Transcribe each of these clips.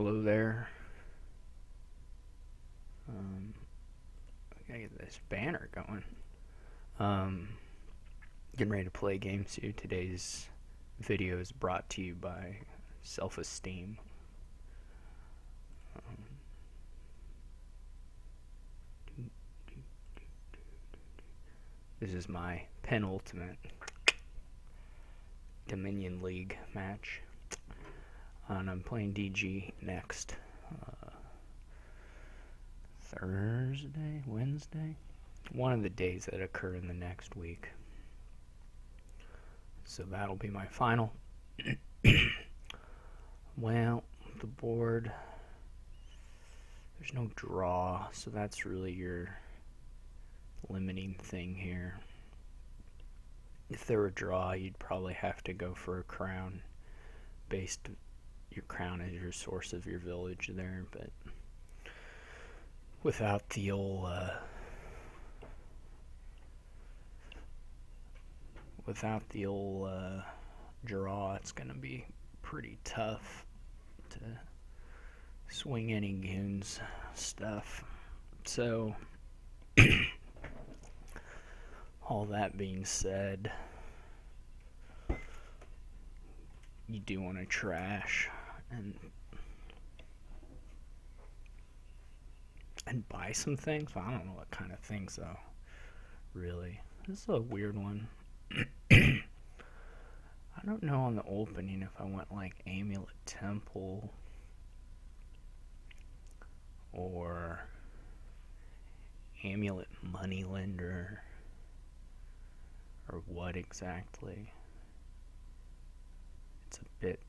Hello there. I gotta get this banner going. Um, Getting ready to play gamesou. Today's video is brought to you by Self-Esteem. This is my penultimate Dominion League match. And I'm playing DG next Thursday, Wednesday, one of the days that occur in the next week. So that'll be my final. Well, the board, there's no draw, so that's really your limiting thing here. If there were a draw, you'd probably have to go for a crown, based your crown as your source of your village there, but without the old draw, it's gonna be pretty tough to swing any goons stuff. So all that being said, you do want to trash and buy some things. Well, I don't know what kind of things though. Really, this is a weird one. I don't know on the opening if I went like Amulet Temple or Amulet Moneylender or what exactly. It's a bit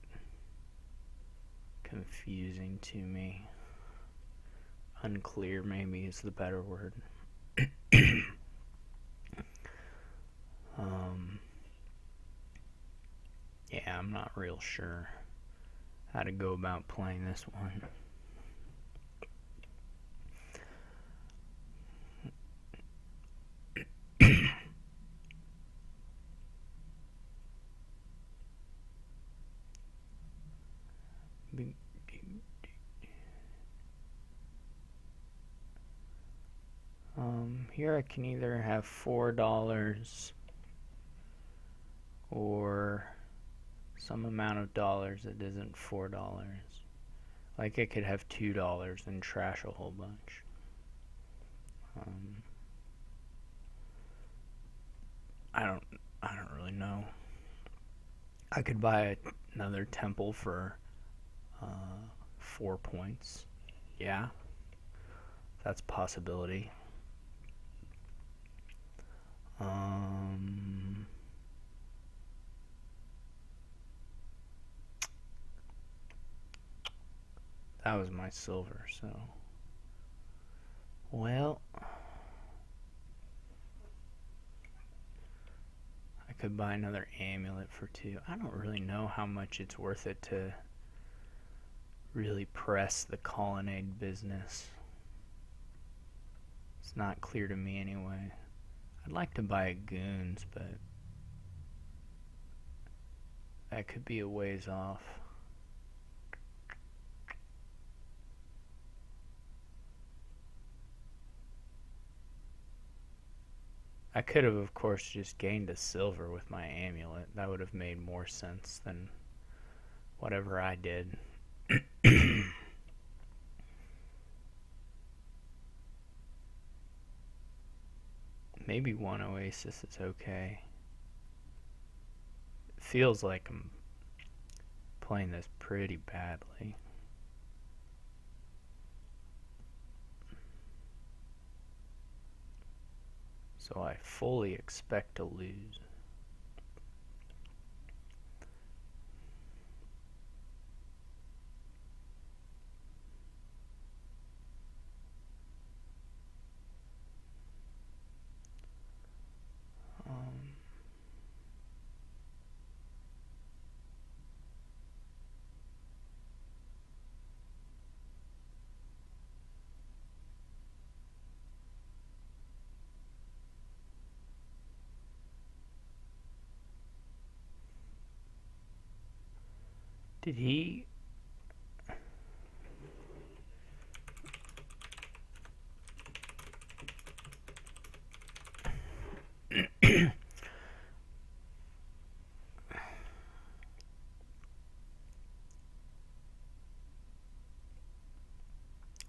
confusing to me. Unclear maybe is the better word. Yeah, I'm not real sure how to go about playing this one. Here I can either have $4 or some amount of dollars that isn't $4. Like I could have $2 and trash a whole bunch. I don't really know. I could buy another temple for 4 points. Yeah, that's a possibility. That was my silver, so well, I could buy another amulet for 2. I don't really know how much it's worth it to really press the colonnade business. It's not clear to me anyway. I'd like to buy goons, but that could be a ways off. I could have, of course, just gained a silver with my amulet. That would have made more sense than whatever I did. Maybe one oasis is okay. It feels like I'm playing this pretty badly. So I fully expect to lose. Did he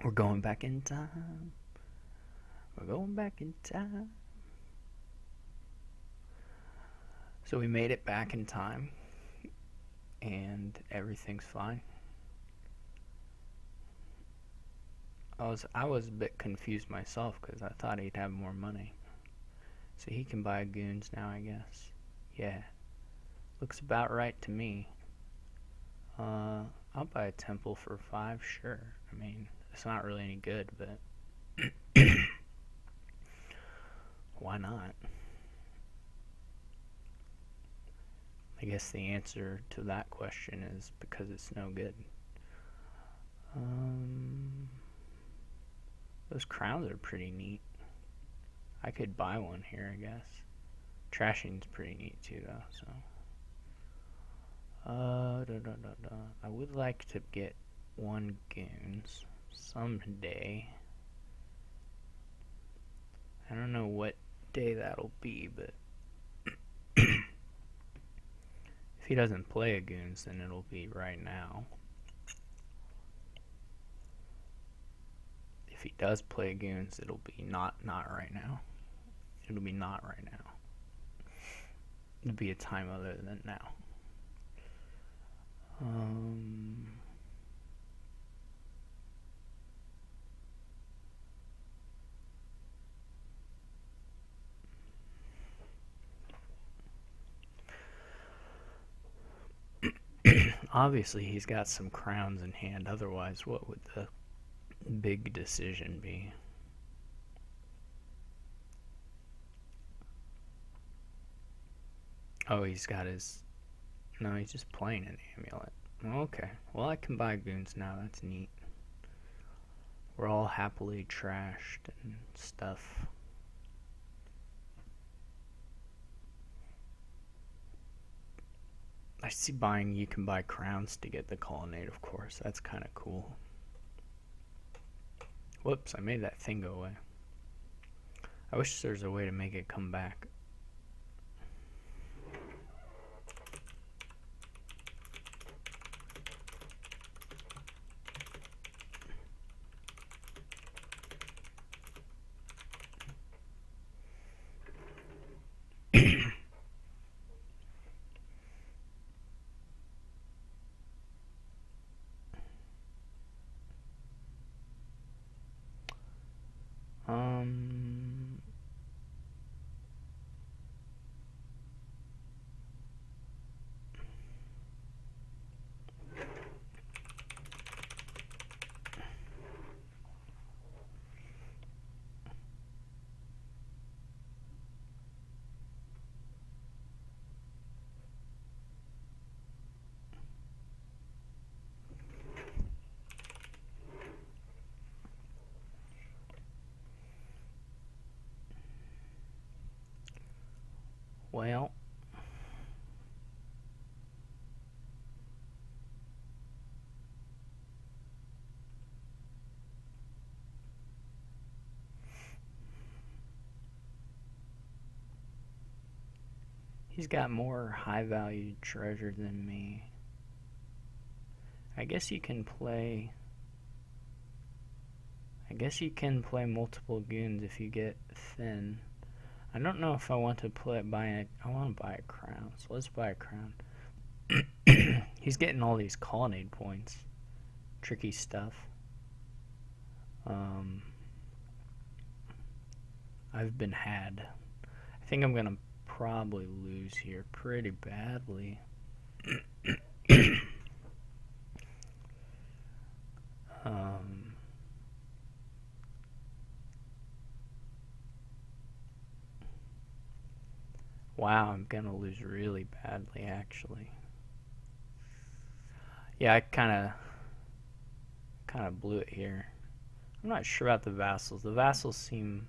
We're going back in time. We're going back in time. So we made it back in time, and everything's fine. I was a bit confused myself because I thought he'd have more money. So he can buy goons now, I guess. Yeah, looks about right to me. I'll buy a temple for 5, sure. I mean, it's not really any good, but why not? I guess the answer to that question is because it's no good. Those crowns are pretty neat. I could buy one here, I guess. Trashing's pretty neat too, though. So, I would like to get 1 goons someday. I don't know what day that'll be, but if he doesn't play a goons, then it'll be right now. If he does play goons, it'll be not right now. It'll be not right now. It'll be a time other than now. Obviously, he's got some crowns in hand. Otherwise, what would the big decision be? Oh, he's got his... No, he's just playing an amulet. Okay, well, I can buy goons now. That's neat. We're all happily trashed and stuff. I see you can buy crowns to get the colonnade, of course. That's kind of cool. Whoops, I made that thing go away. I wish there's a way to make it come back. Well, he's got more high-value treasure than me. I guess you can play multiple goons if you get thin. I don't know if I want to I want to buy a crown, so let's buy a crown. He's getting all these colonnade points. Tricky stuff. I've been had. I think I'm gonna probably lose here pretty badly. Wow, I'm gonna lose really badly, actually. Yeah, I kind of blew it here. I'm not sure about the vassals. The vassals seem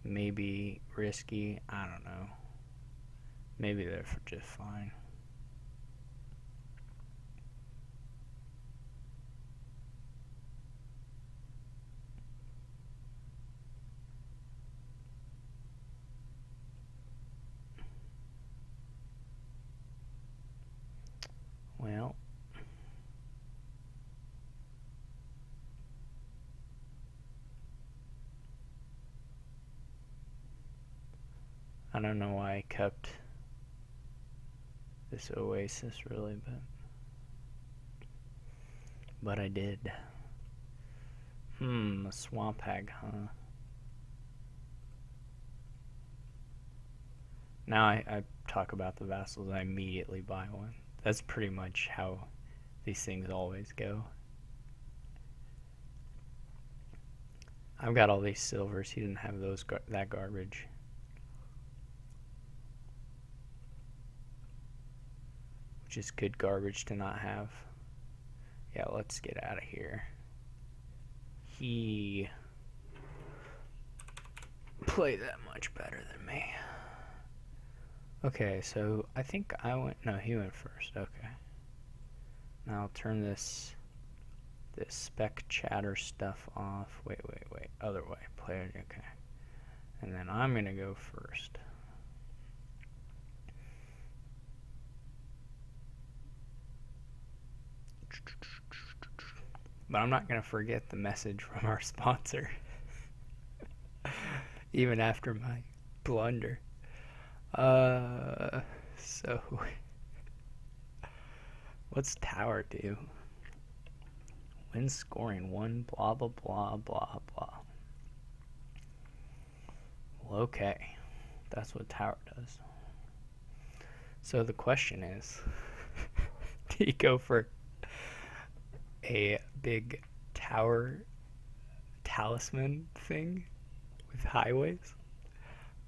maybe risky. I don't know. Maybe they're just fine. Well, don't know why I kept this oasis really, but I did. A swamp hag, huh? Now I talk about the vassals, I immediately buy one. That's pretty much how these things always go. I've got all these silvers. He didn't have that garbage. Which is good garbage to not have. Yeah, let's get out of here. He played that much better than me. Okay, so I think I went... No, he went first. Okay. Now I'll turn this spec chatter stuff off. Wait. Other way. Player, okay. And then I'm going to go first. But I'm not going to forget the message from our sponsor. Even after my blunder. So... What's tower do? When scoring 1, blah, blah, blah, blah, blah. Well, okay. That's what tower does. So the question is, do you go for a big tower talisman thing with highways?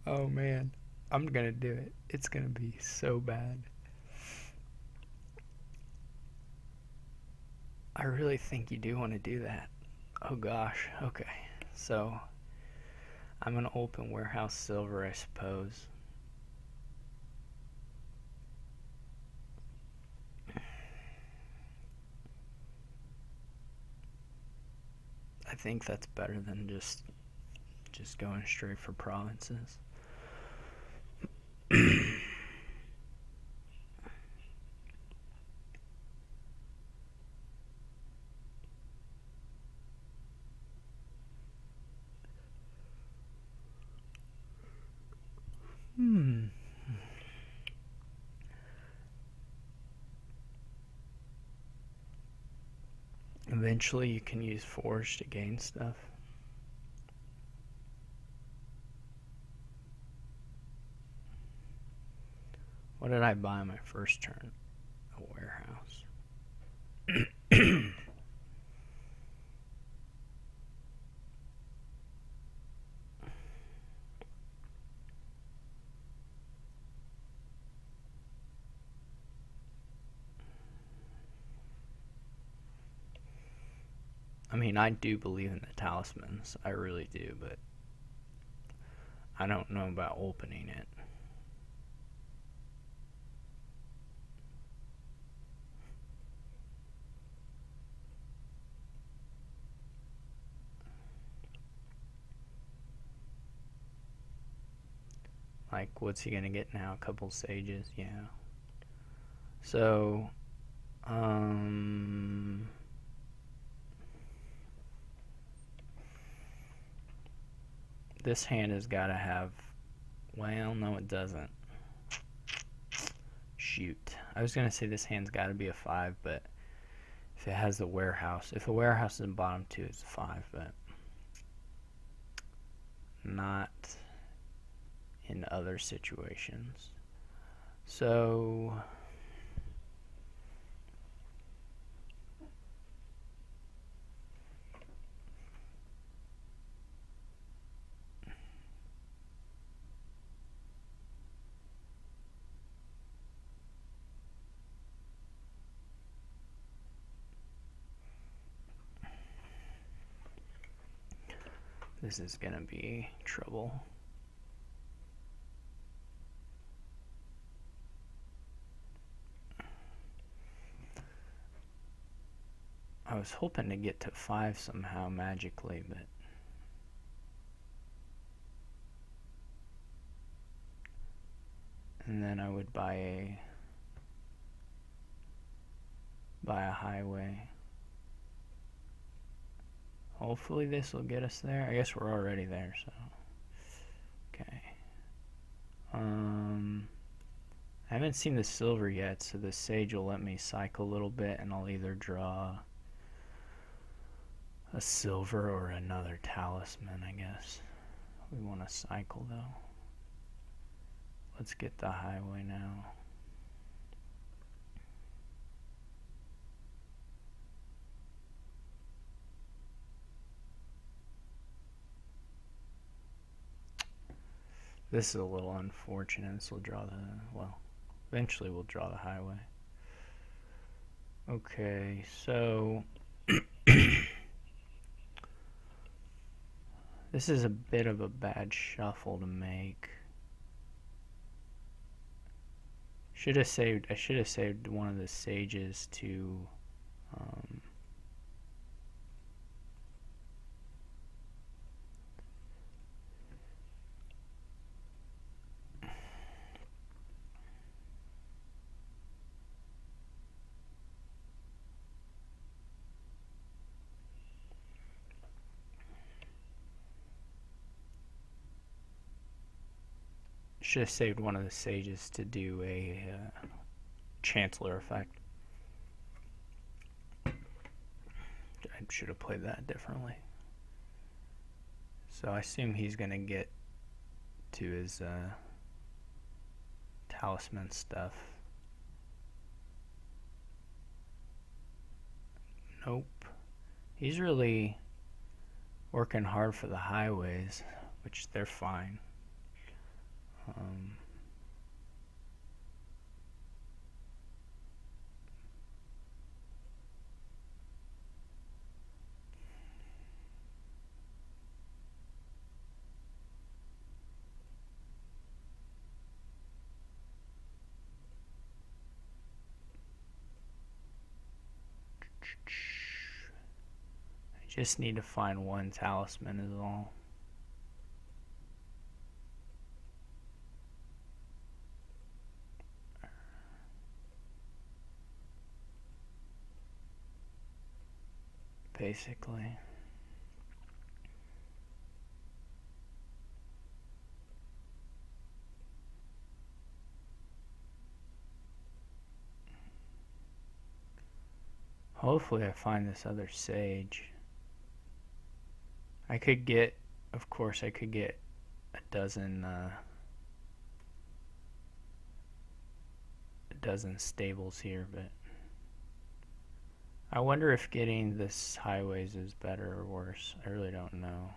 Oh man, I'm gonna do it. It's gonna be so bad. I really think you do want to do that. Oh gosh, okay. So, I'm gonna open warehouse silver, I suppose. I think that's better than just going straight for provinces. Eventually you can use forge to gain stuff. What did I buy my first turn? A warehouse. I mean, I do believe in the talismans. I really do, but I don't know about opening it. Like, what's he gonna get now? A couple sages? Yeah. So, this hand has got to have... Well, no it doesn't. Shoot. I was going to say this hand's got to be a 5, but if it has the warehouse... If the warehouse is in bottom 2, it's a 5, but... Not in other situations. So... This is gonna be trouble. I was hoping to get to 5 somehow magically, but... And then I would buy a highway. Hopefully this will get us there. I guess we're already there, so... Okay. I haven't seen the silver yet, so the sage will let me cycle a little bit, and I'll either draw a silver or another talisman, I guess. We want to cycle, though. Let's get the highway now. This is a little unfortunate. This will draw the, well, eventually we'll draw the highway. Okay, so this is a bit of a bad shuffle to make. I should have saved one of the sages to saved one of the sages to do a chancellor effect. I should have played that differently. So I assume he's going to get to his talisman stuff. Nope. He's really working hard for the highways, which they're fine. I just need to find one talisman is all. Basically. Hopefully I find this other sage. I could get, of course, I could get a dozen stables here, but I wonder if getting this highways is better or worse. I really don't know.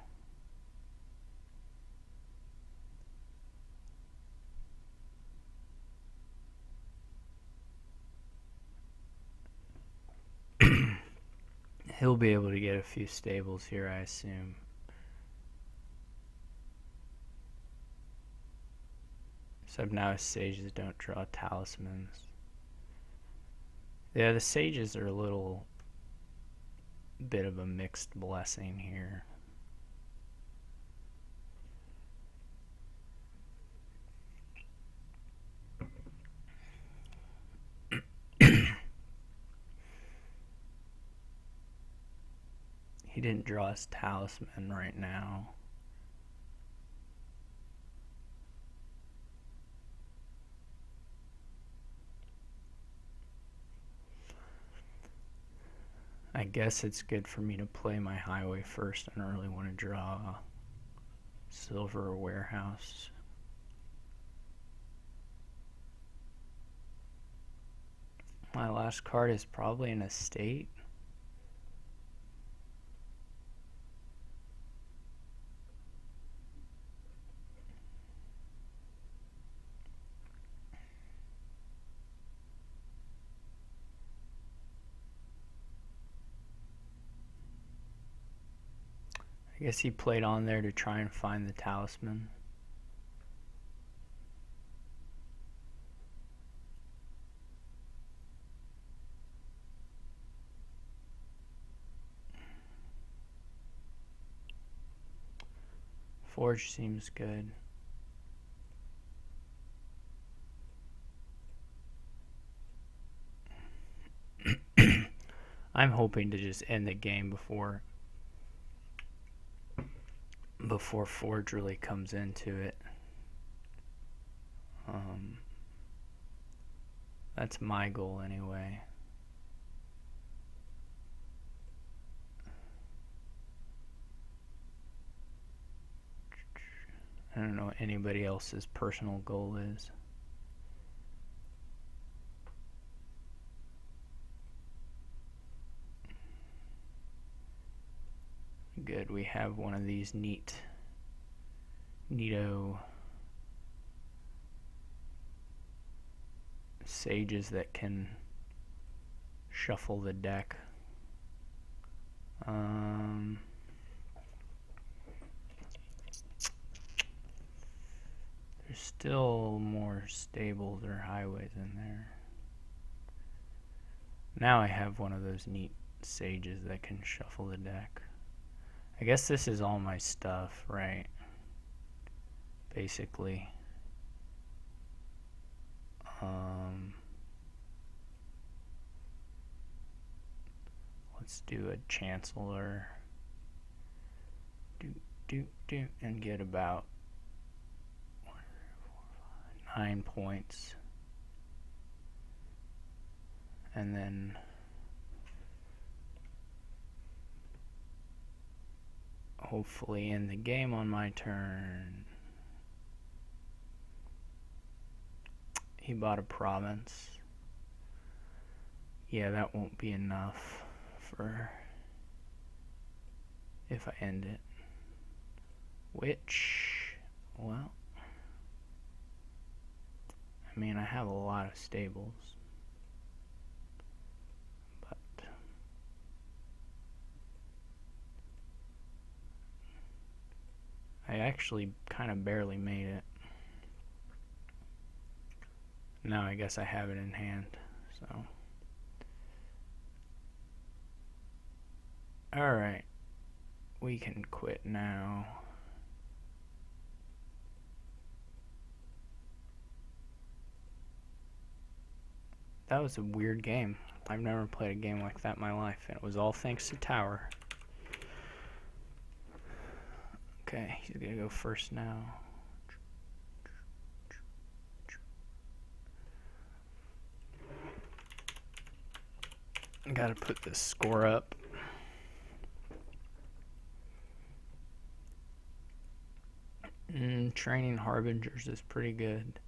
He'll be able to get a few stables here, I assume. Except now his sages don't draw talismans. Yeah, the sages are a little bit of a mixed blessing here. He didn't draw his talisman right now. I guess it's good for me to play my highway first. I don't really want to draw a silver warehouse. My last card is probably an estate. I guess he played on there to try and find the talisman. Forge seems good. I'm hoping to just end the game before Forge really comes into it. That's my goal anyway. I don't know what anybody else's personal goal is. Good, we have one of these neato sages that can shuffle the deck. There's still more stables or highways in there. Now I have one of those neat sages that can shuffle the deck. I guess this is all my stuff, right? Basically. Let's do a chancellor. And get about 9 points. And then hopefully end the game on my turn. He bought a province. Yeah, that won't be enough for if I end it. Which, well, I mean, I have a lot of stables. But I actually kind of barely made it. Now I guess I have it in hand, so. Alright, we can quit now. That was a weird game. I've never played a game like that in my life, and it was all thanks to Tower. Okay, he's gonna go first now. Gotta put this score up. Training Harbingers is pretty good.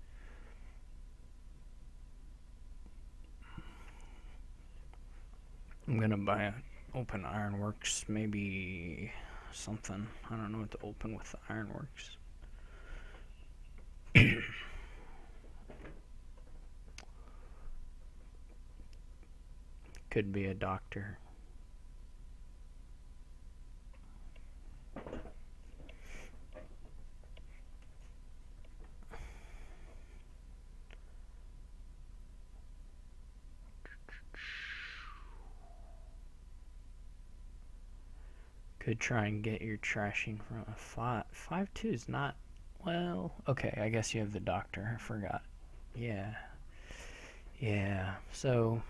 I'm gonna buy an open ironworks, maybe something. I don't know what to open with the ironworks. Could be a doctor. Could try and get your trashing from a 5.2 is not, well, okay, I guess you have the doctor. I forgot. Yeah. Yeah, so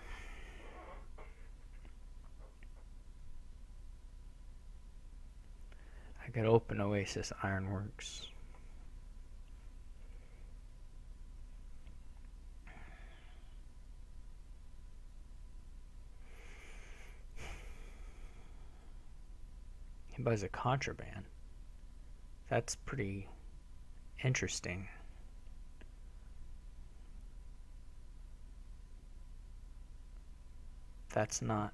I could open Oasis Ironworks. He buys a contraband. That's pretty interesting. That's not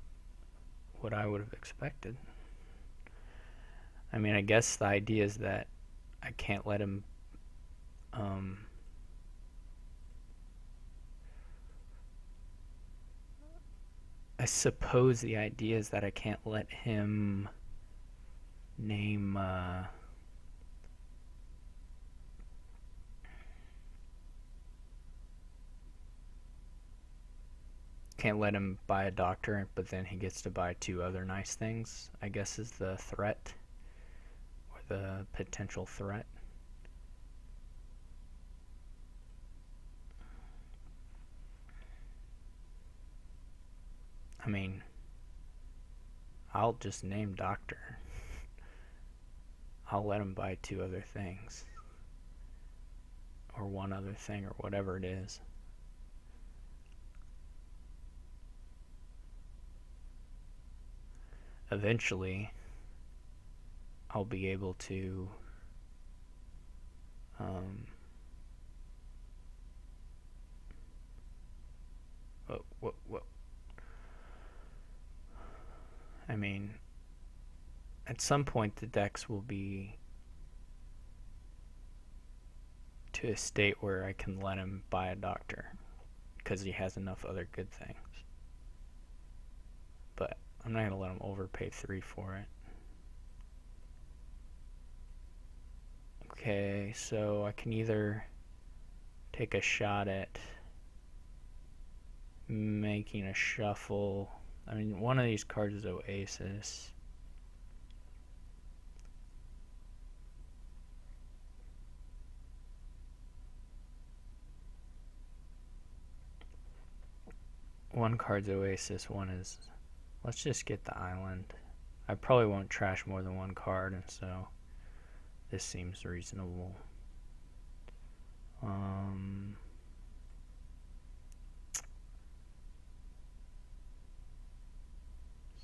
what I would have expected. I mean, I guess the idea is that I can't let him I suppose the idea is that I can't let him name can't let him buy a doctor, but then he gets to buy 2 other nice things, I guess is the threat, or the potential threat. I mean, I'll just name doctor. I'll let him buy 2 other things, or 1 other thing, or whatever it is. eventually I'll be able to what I mean, at some point the dex will be to a state where I can let him buy a doctor because he has enough other good things. But I'm not gonna let him overpay 3 for it. Okay, so I can either take a shot at making a shuffle. I mean, one of these cards is Oasis. One card's Oasis, one is... Let's just get the island. I probably won't trash more than one card, and so this seems reasonable. So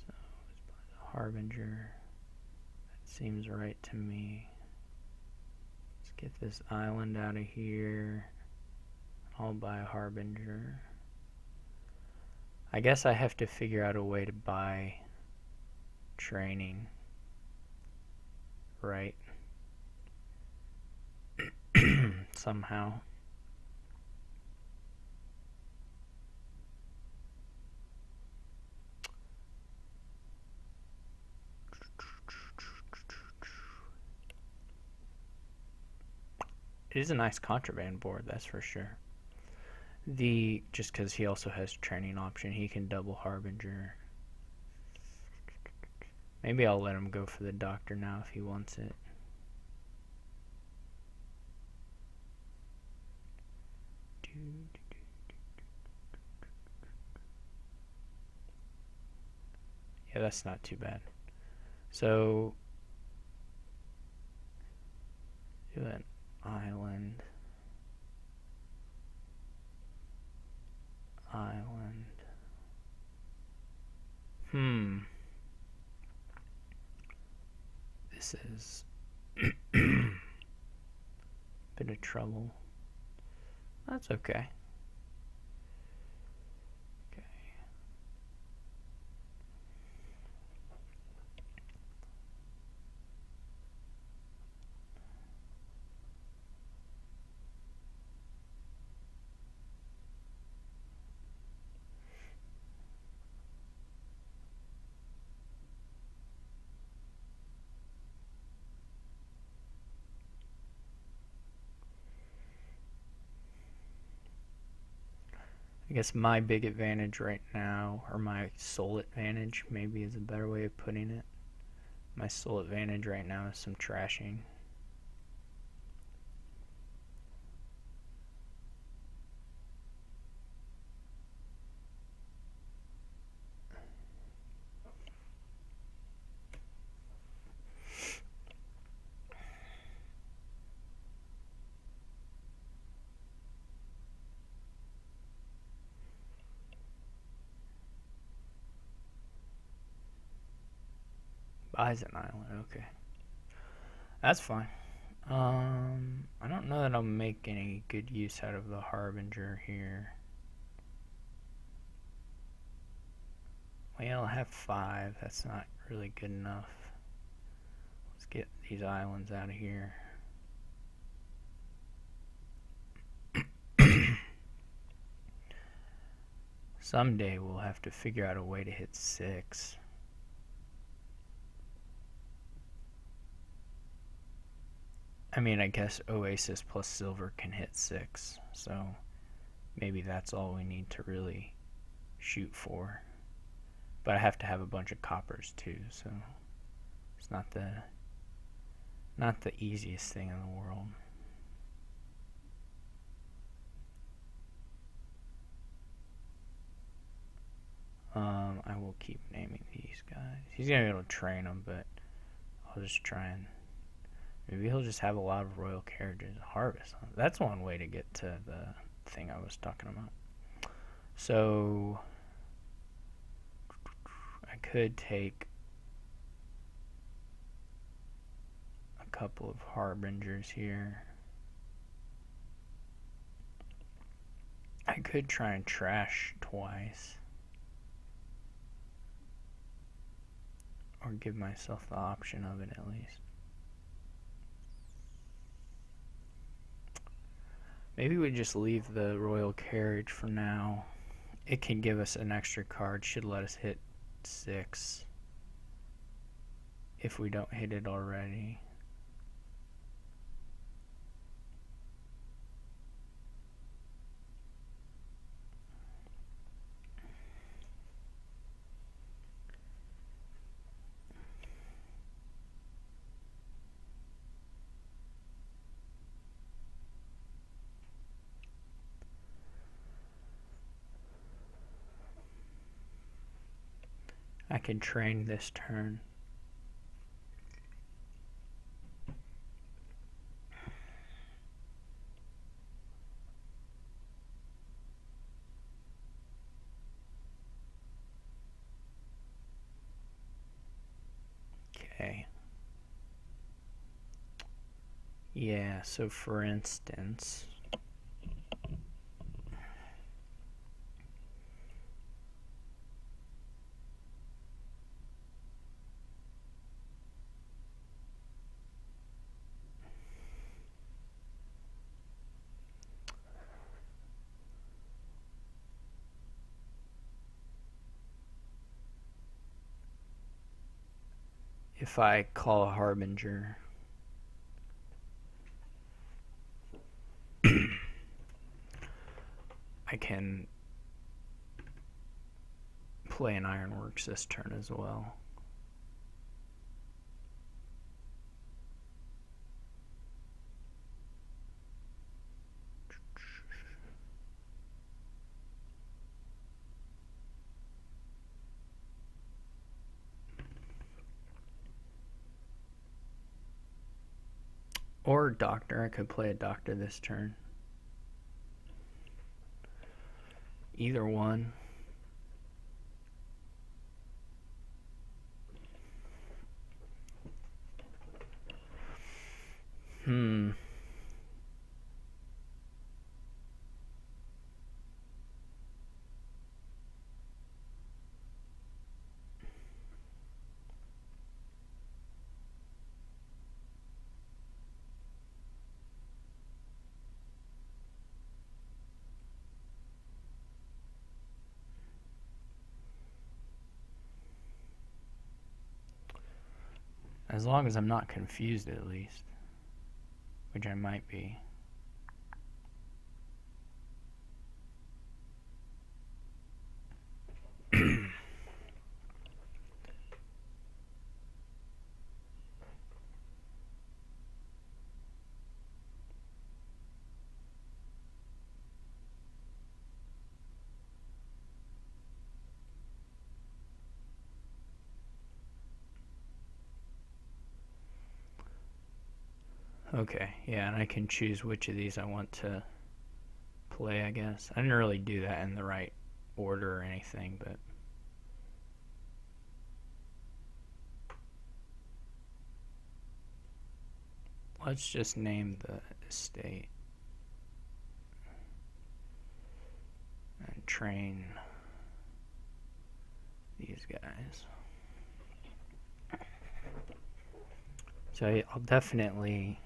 let's play the Harbinger. That seems right to me. Let's get this island out of here. I'll buy a Harbinger. I guess I have to figure out a way to buy training, right? Somehow. It is a nice contraband board, that's for sure. Just because he also has training option, he can double Harbinger. Maybe I'll let him go for the doctor now if he wants it. Yeah, that's not too bad. So, do an island. This is a bit of trouble. That's okay. I guess my big advantage right now, or my sole advantage maybe is a better way of putting it. My sole advantage right now is some trashing. Buys an island, okay. That's fine. I don't know that I'll make any good use out of the Harbinger here. Well, I have 5. That's not really good enough. Let's get these islands out of here. Someday we'll have to figure out a way to hit 6. I mean, I guess Oasis plus Silver can hit 6, so maybe that's all we need to really shoot for. But I have to have a bunch of coppers too, so it's not the easiest thing in the world. I will keep naming these guys. He's gonna be able to train them, but I'll just try and... Maybe he'll just have a lot of royal carriages. Harvest. That's one way to get to the thing I was talking about. So I could take couple of harbingers here. I could try and trash twice. Or give myself the option of it at least. Maybe we just leave the royal carriage for now. It can give us an extra card, should let us hit 6 if we don't hit it already. I can train this turn. Okay. Yeah, so for instance, if I call a harbinger, I can play an ironworks this turn as well. Or doctor, I could play a doctor this turn. Either one. As long as I'm not confused at least, which I might be. Okay, yeah, and I can choose which of these I want to play, I guess. I didn't really do that in the right order or anything, but let's just name the estate and train these guys. So I'll definitely...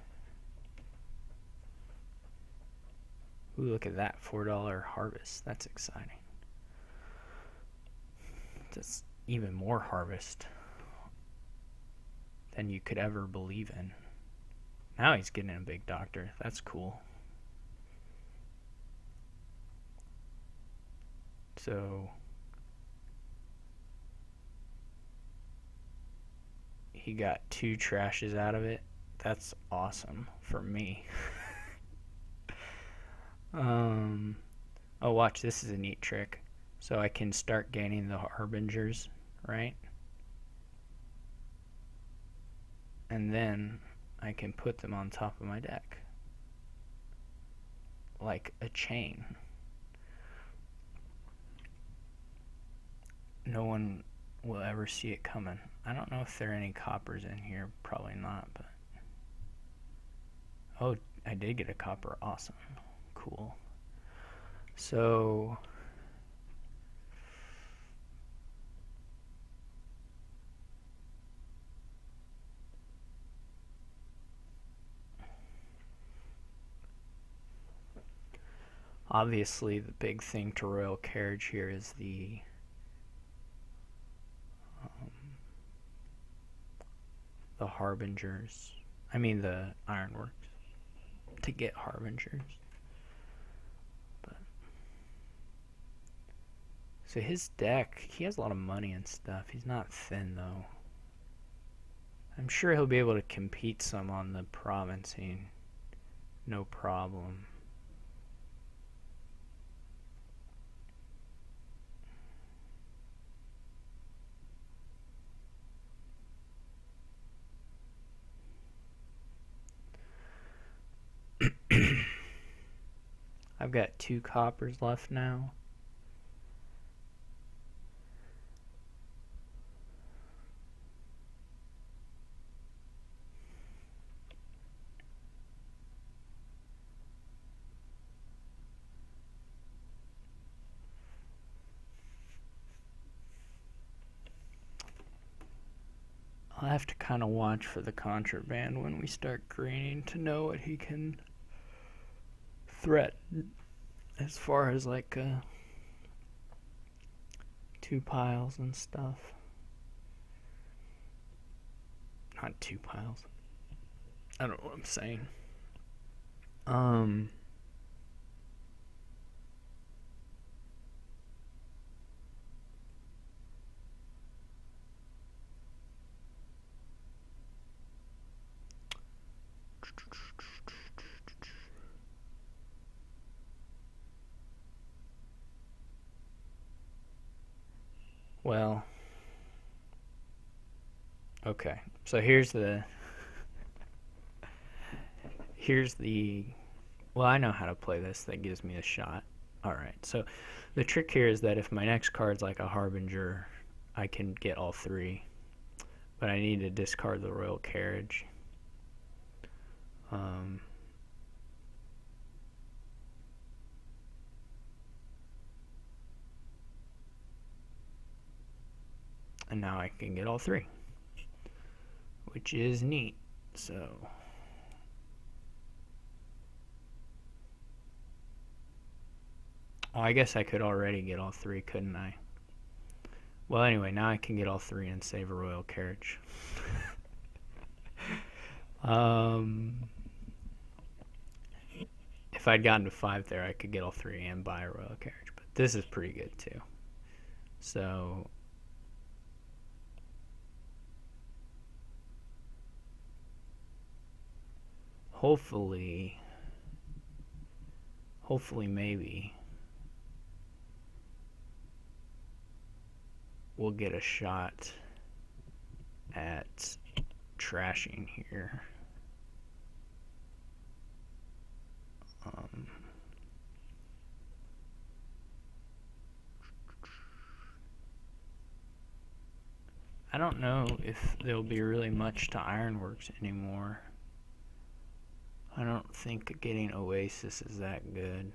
Ooh, look at that, $4 harvest. That's exciting. That's even more harvest than you could ever believe in. Now he's getting a big doctor. That's cool. So he got 2 trashes out of it. That's awesome for me. Oh, watch, this is a neat trick. So I can start gaining the harbingers, right? And then I can put them on top of my deck. Like a chain. No one will ever see it coming. I don't know if there are any coppers in here. Probably not, but Oh, I did get a copper. Awesome. Cool. So obviously the big thing to royal carriage here is the harbingers. I mean the ironworks to get harbingers. But so his deck, he has a lot of money and stuff. He's not thin though. I'm sure he'll be able to compete some on the provincing. No problem. I've got 2 coppers left now. I'll have to kind of watch for the contraband when we start greening to know what he can threaten as far as like 2 piles and stuff. Not 2 piles. I don't know what I'm saying. Well, okay. So here's the well, I know how to play this. That gives me a shot. All right. So the trick here is that if my next card's like a harbinger, I can get all 3, but I need to discard the royal carriage. And now I can get all 3, which is neat. So I guess I could already get all 3, couldn't I? Well, anyway, now I can get all 3 and save a royal carriage. If I'd gotten to 5 there, I could get all 3 and buy a royal carriage. But this is pretty good too. So hopefully maybe we'll get a shot at trashing here. I don't know if there'll be really much to ironworks anymore. I don't think getting Oasis is that good.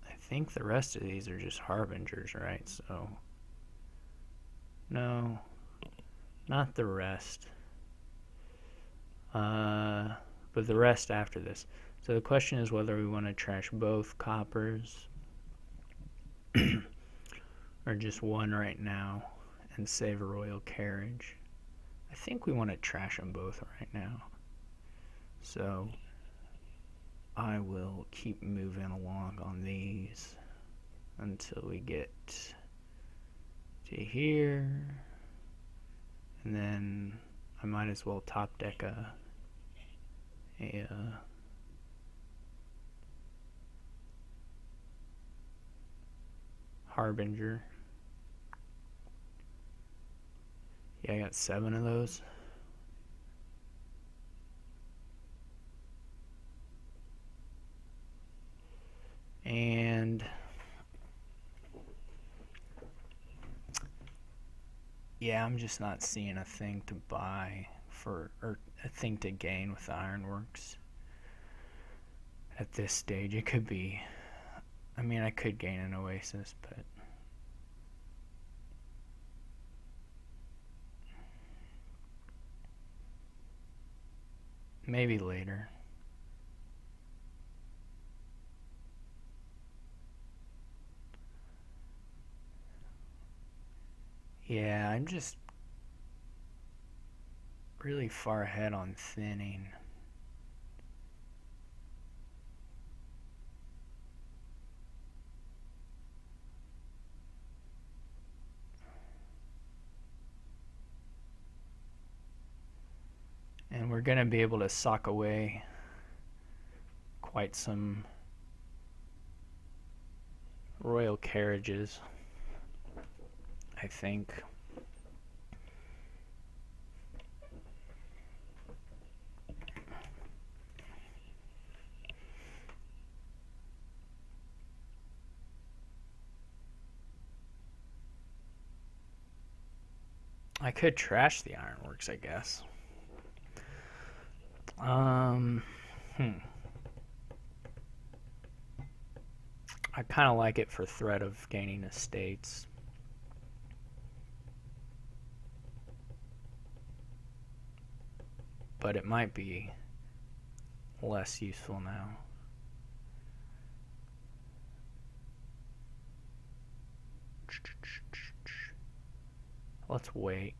I think the rest of these are just harbingers, right? So no, not the rest. But the rest after this. So the question is whether we want to trash both coppers or just one right now and save a royal carriage. I think we want to trash them both right now. So I will keep moving along on these until we get to here. And then I might as well top deck a harbinger. Yeah, I got 7 of those. And yeah, I'm just not seeing a thing to buy or a thing to gain with the Ironworks at this stage. It could be, I mean, I could gain an Oasis, but maybe later. Yeah, I'm just really far ahead on thinning. And we're going to be able to sock away quite some royal carriages, I think. I could trash the Ironworks, I guess. Um, I kind of like it for threat of gaining estates. But it might be less useful now. Let's wait.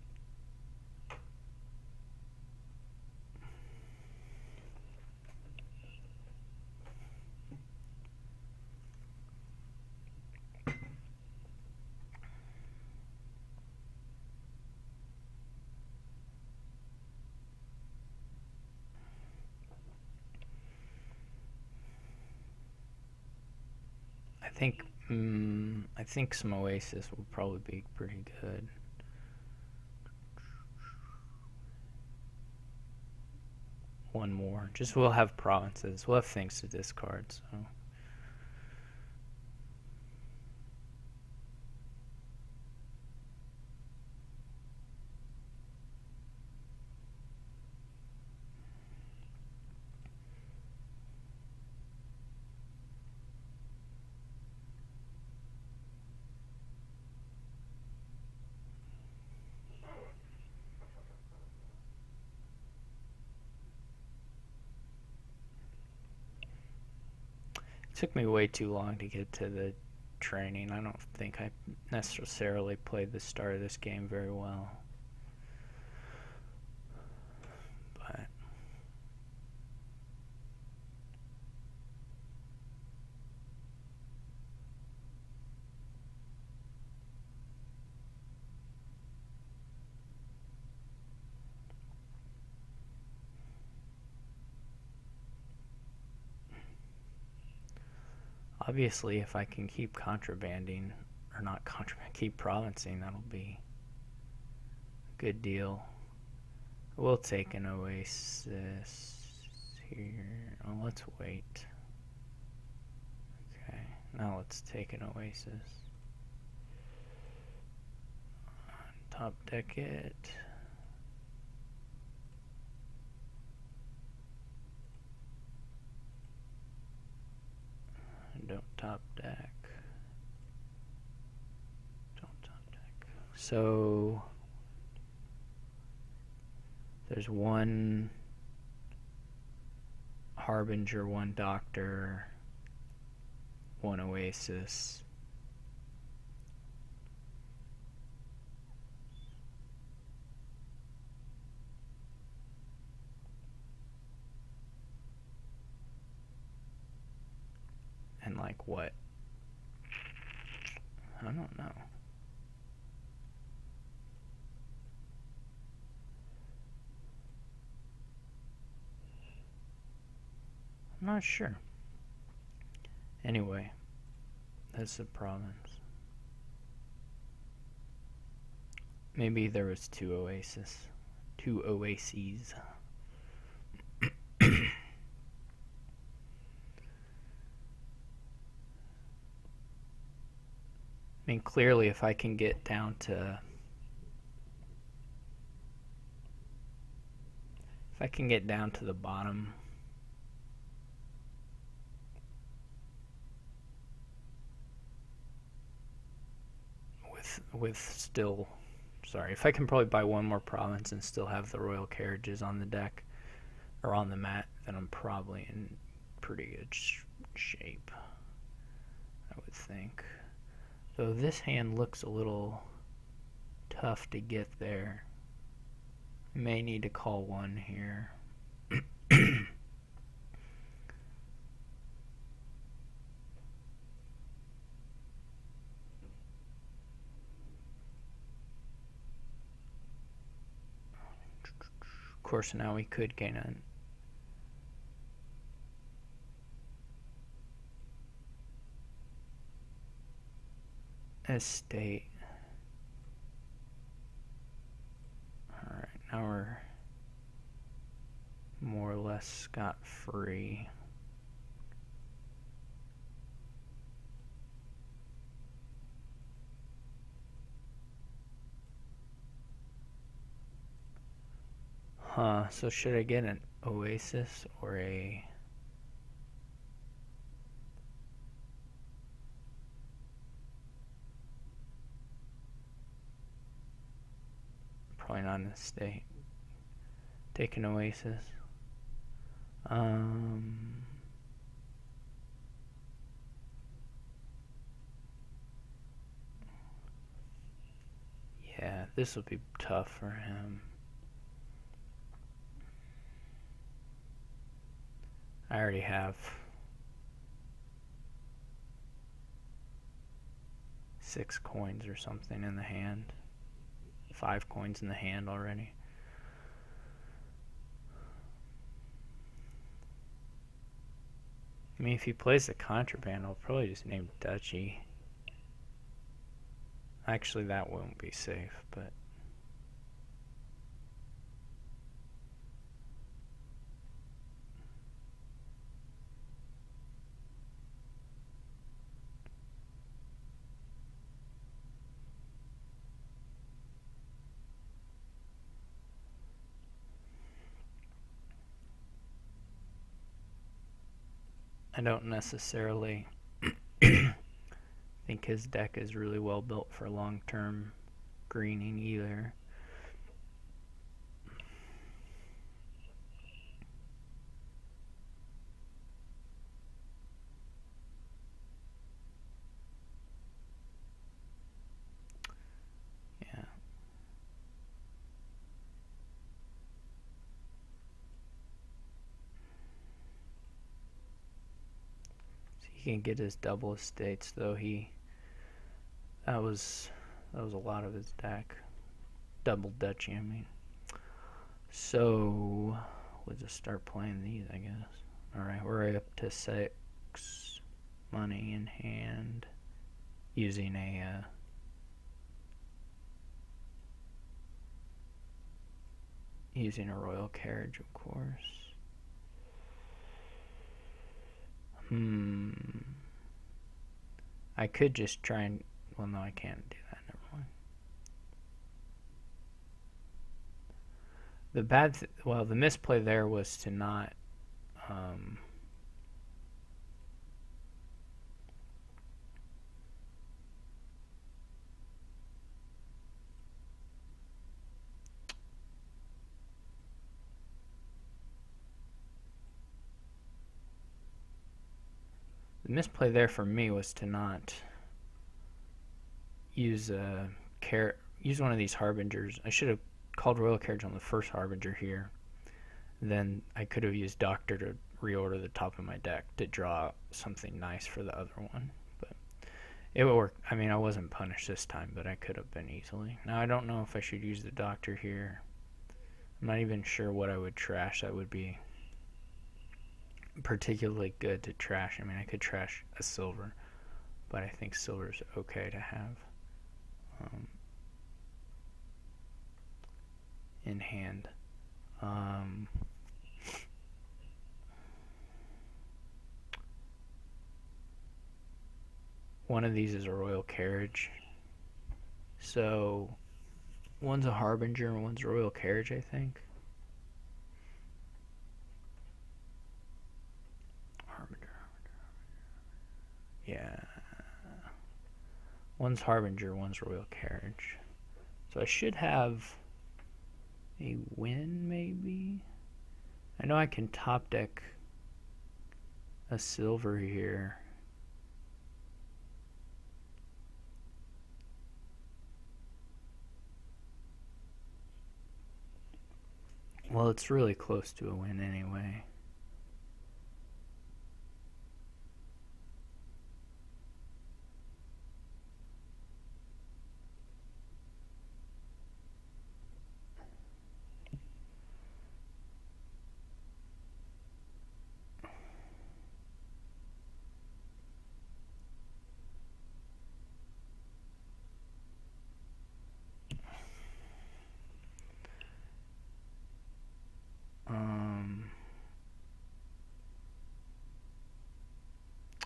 I think some Oasis will probably be pretty good. One more. Just we'll have provinces. We'll have things to discard, so. It took me way too long to get to the training. I don't think I necessarily played the start of this game very well. But obviously, if I can keep contrabanding, or not contraband, keep provincing, that'll be a good deal. We'll take an Oasis here. Oh, let's wait. Okay, now let's take an Oasis. Top deck it. Don't top deck. Don't top deck. So there's one Harbinger, one Doctor, one Oasis. And like what? I don't know. I'm not sure. Anyway, that's the province. Maybe there was two oases. Two oases. mean, clearly, if I can get down to the bottom with still, sorry, if I can probably buy one more province and still have the royal carriages on the deck or on the mat, then I'm probably in pretty good shape, I would think. Though this hand looks a little tough to get there. May need to call one here. Of course, now we could gain an estate. Alright, now we're more or less scot-free. So should I get an oasis or a... Probably not an estate. Take an oasis. Yeah, this will be tough for him. I already have 6 coins or something in the hand. 5 coins in the hand already. I mean, if he plays the contraband, I'll probably just name Duchy. Actually, that won't be safe, but... I don't necessarily think his deck is really well built for long-term greening either. Yeah. So he can get his double estates, though that was a lot of his deck. Double Duchy, I mean. So we'll just start playing these, I guess. Alright, we're up to 6 money in hand using a royal carriage, of course. I could just try and... Well, no, I can't do that. Never mind. The misplay there was to not... the misplay there for me was to not use one of these harbingers. I should have called royal carriage on the first harbinger here. Then I could have used doctor to reorder the top of my deck to draw something nice for the other one. But it would work. I mean, I wasn't punished this time, but I could have been easily. Now I don't know if I should use the doctor here. I'm not even sure what I would trash that would be particularly good to trash. I mean, I could trash a silver, but I think silver's okay to have in hand. one of these is a royal carriage. So one's a harbinger and one's a royal carriage, I think. Harbinger. Yeah. One's harbinger, one's royal carriage. So I should have a win, maybe? I know I can top deck a silver here. Well, it's really close to a win anyway.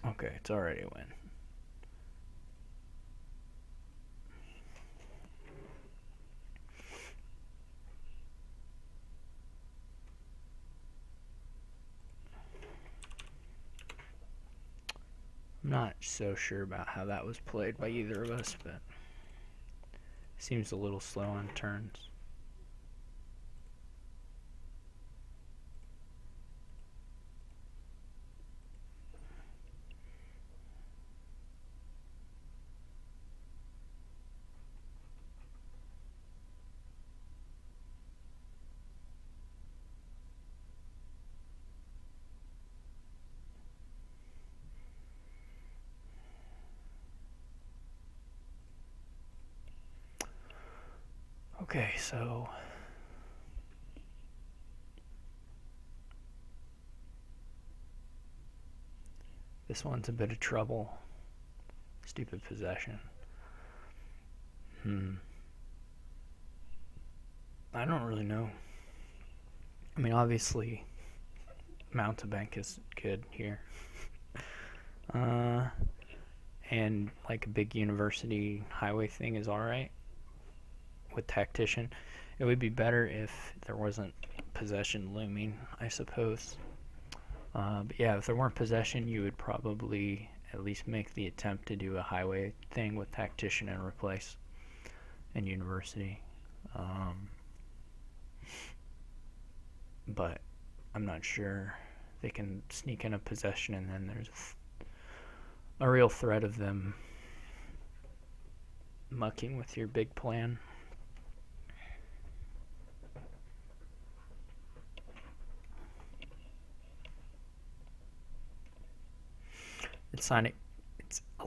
Okay, it's already a win. I'm not so sure about how that was played by either of us, but it seems a little slow on turns. Okay, so this one's a bit of trouble. Stupid possession. I don't really know. I mean, obviously, mountebank is good here. And like a big university highway thing is alright with tactician. It would be better if there wasn't possession looming, I suppose. But yeah, if there weren't possession, you would probably at least make the attempt to do a highway thing with tactician and replace and university. But I'm not sure they can sneak in a possession, and then there's a real threat of them mucking with your big plan. It's a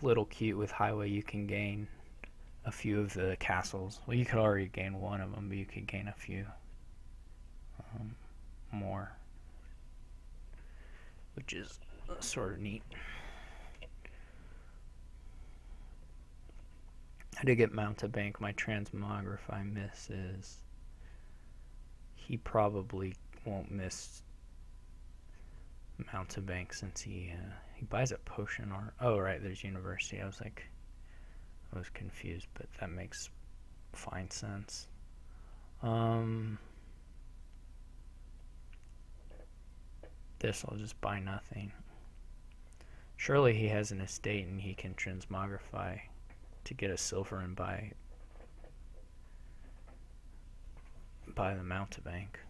little cute with highway. You can gain a few of the castles. Well, you could already gain one of them, but you could gain a few more, which is sort of neat. I did get mountebank. My transmogrify misses. He probably won't miss mountebank since he buys a potion or right, there's university. I was confused, but that makes fine sense. This I'll just buy nothing. Surely he has an estate and he can transmogrify to get a silver and buy the mountebank.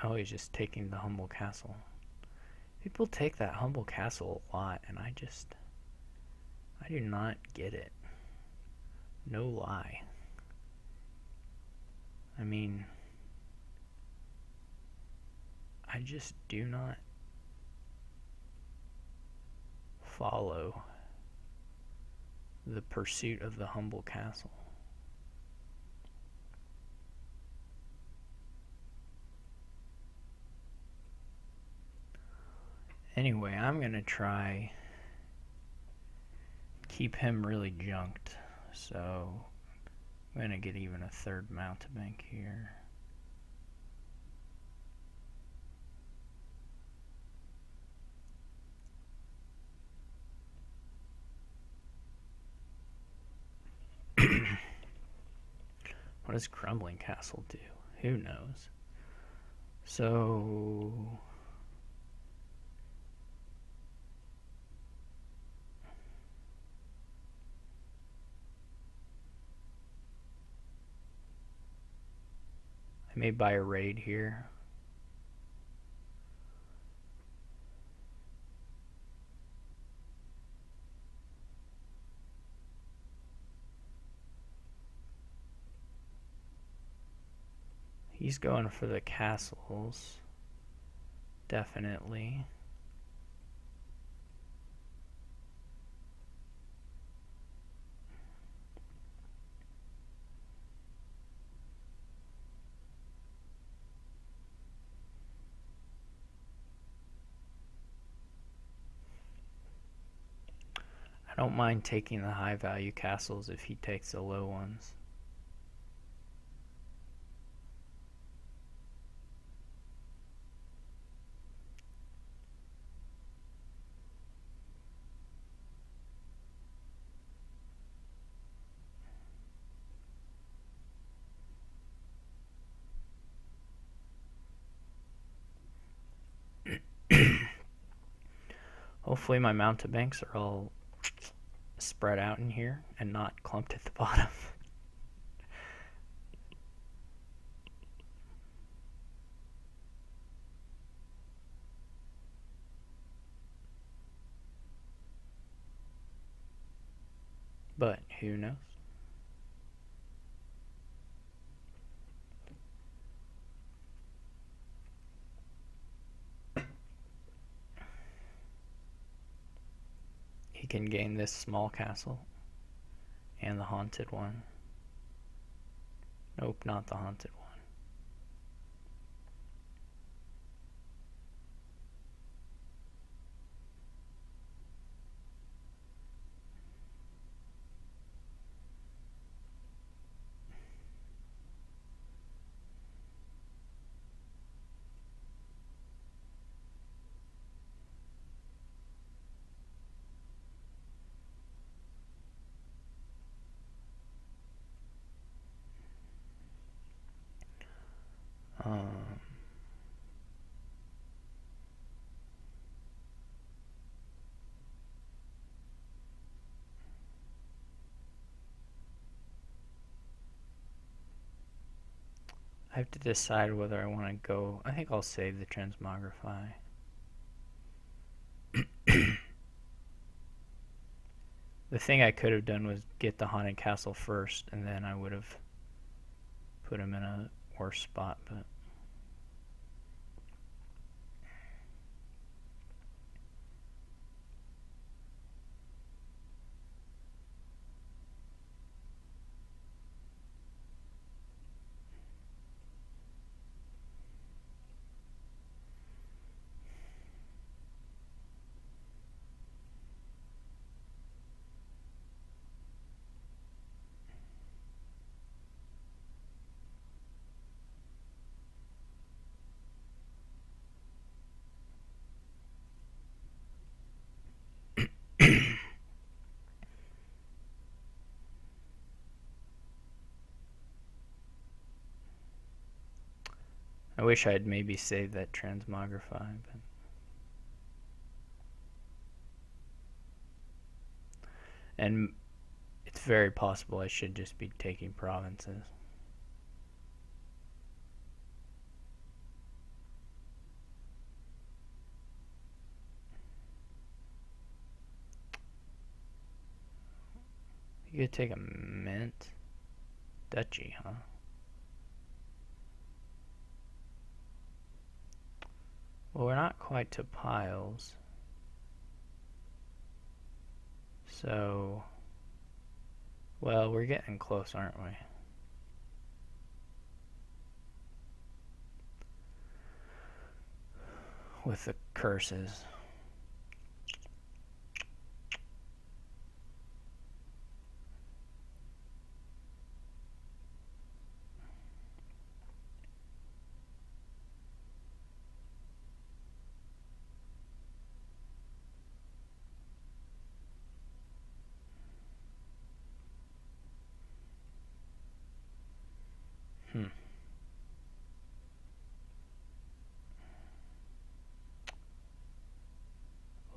Oh, he's just taking the humble castle. People take that humble castle a lot, and I do not get it. No lie. I mean, I just do not follow the pursuit of the humble castle. Anyway, I'm gonna try keep him really junked, so I'm gonna get even a third mountebank here. What does Crumbling Castle do? Who knows? So... I may buy a raid here. He's going for the castles. Definitely. I don't mind taking the high value castles if he takes the low ones. Hopefully my mountebanks are all spread out in here and not clumped at the bottom. But who knows? He can gain this small castle and the haunted one. Nope, not the haunted one. I have to decide whether I want to go. I think I'll save the transmogrify. The thing I could have done was get the haunted castle first, and then I would have put him in a worse spot, but I wish I'd maybe saved that transmogrify, but and it's very possible I should just be taking provinces. You could take a mint duchy, huh? Well, we're not quite to piles. So, well, we're getting close, aren't we? With the curses.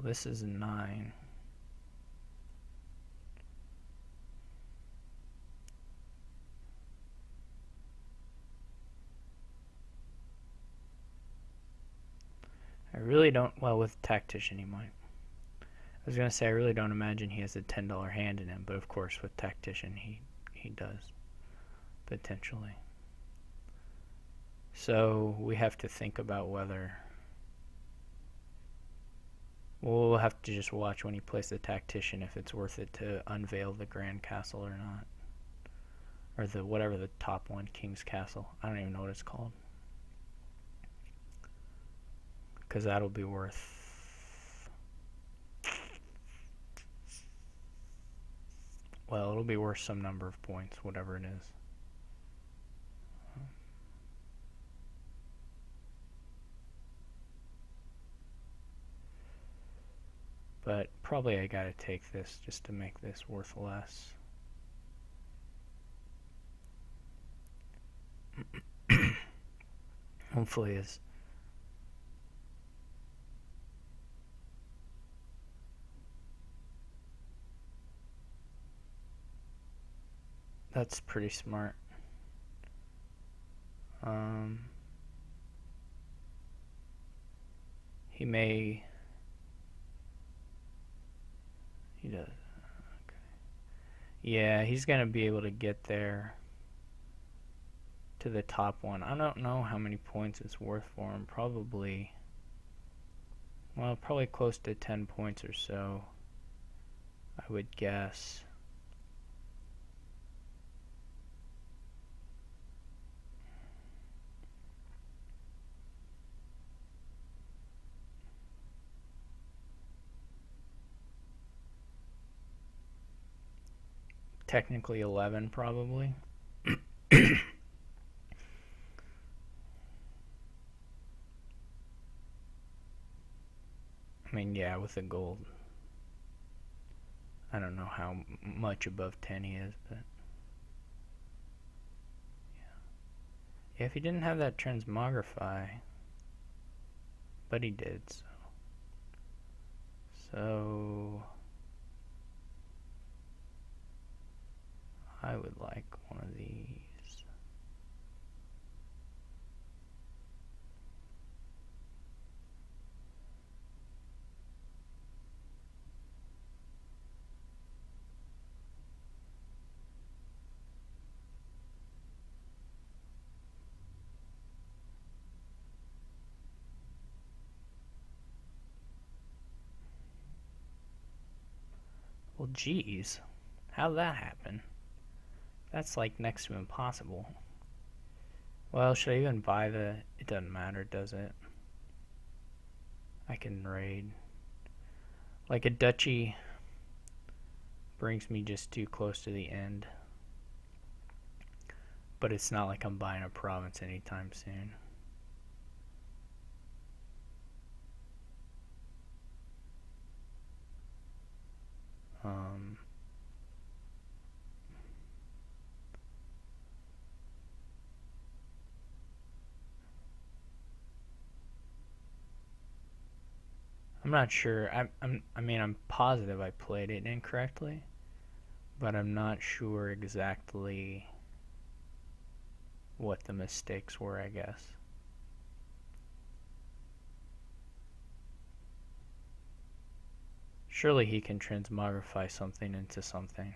this is a 9. I really don't, well, with Tactician he might. I was going to say I really don't imagine he has a $10 hand in him, but of course with Tactician he does, potentially. So we have to think about whether, we'll have to just watch when he plays the Tactician if it's worth it to unveil the Grand Castle or not. Or the, whatever the top one, King's Castle. I don't even know what it's called. Because that'll be worth, well, it'll be worth some number of points, whatever it is. But probably I gotta take this just to make this worth less. Hopefully is. That's pretty smart. He may. He does. Okay. Yeah, he's gonna be able to get there to the top one. I don't know how many points it's worth for him. Probably, well, probably close to 10 points or so, I would guess. Technically 11, probably. I mean, yeah, with the gold. I don't know how much above 10 he is, but yeah, if he didn't have that transmogrify, but he did, so I would like one of these. Well, geez, how'd that happen? That's like next to impossible. Well, should I even buy the... It doesn't matter, does it? I can raid. Like a duchy brings me just too close to the end. But it's not like I'm buying a province anytime soon. I'm not sure. I mean, I'm positive I played it incorrectly, but I'm not sure exactly what the mistakes were, I guess. Surely he can transmogrify something into something.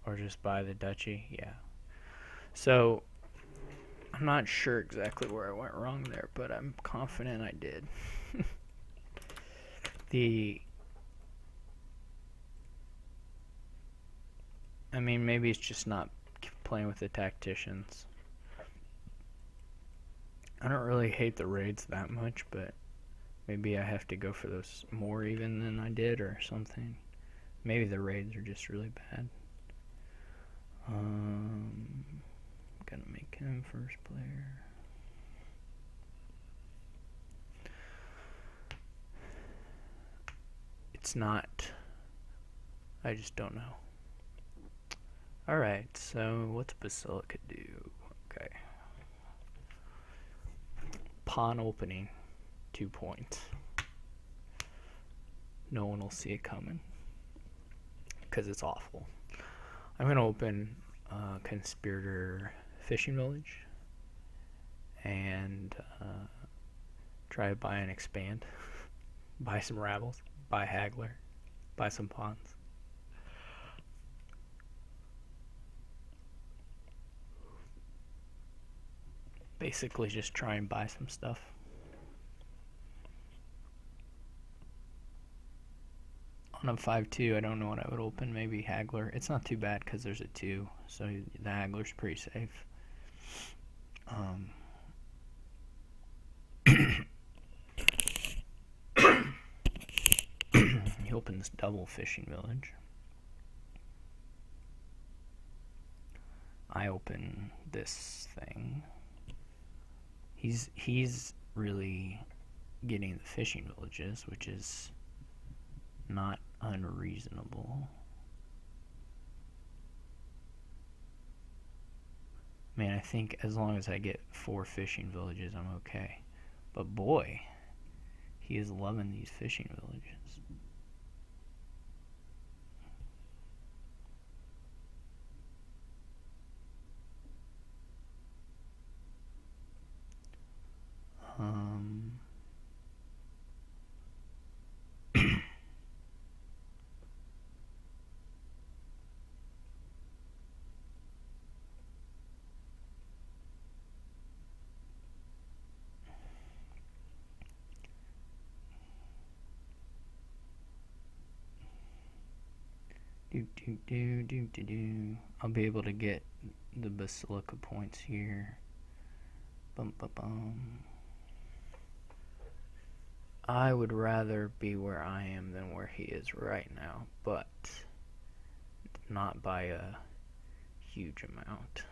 Or just buy the duchy, yeah. So, I'm not sure exactly where I went wrong there, but I'm confident I did. I mean, maybe it's just not playing with the tacticians. I don't really hate the raids that much, but maybe I have to go for those more even than I did or something. Maybe the raids are just really bad. Gonna make him first player. It's not. I just don't know. Alright, so what's Basilica do? Okay. Pawn opening, 2 points. no one will see it coming because it's awful. I'm going to open Conspirator Fishing Village and try to buy and expand. Buy some Ravels, buy Haggler, buy some Pawns. Basically just try and buy some stuff. On a 5-2, I don't know what I would open. Maybe Haggler. It's not too bad because there's a 2, so the Haggler's pretty safe. He opens double Fishing Village. I open this thing. He's really getting the fishing villages, which is not unreasonable. Man, I think as long as I get 4 fishing villages, I'm okay. But boy, he is loving these fishing villages. I'll be able to get the Basilica points here. Bum, bum, bum. I would rather be where I am than where he is right now, but not by a huge amount.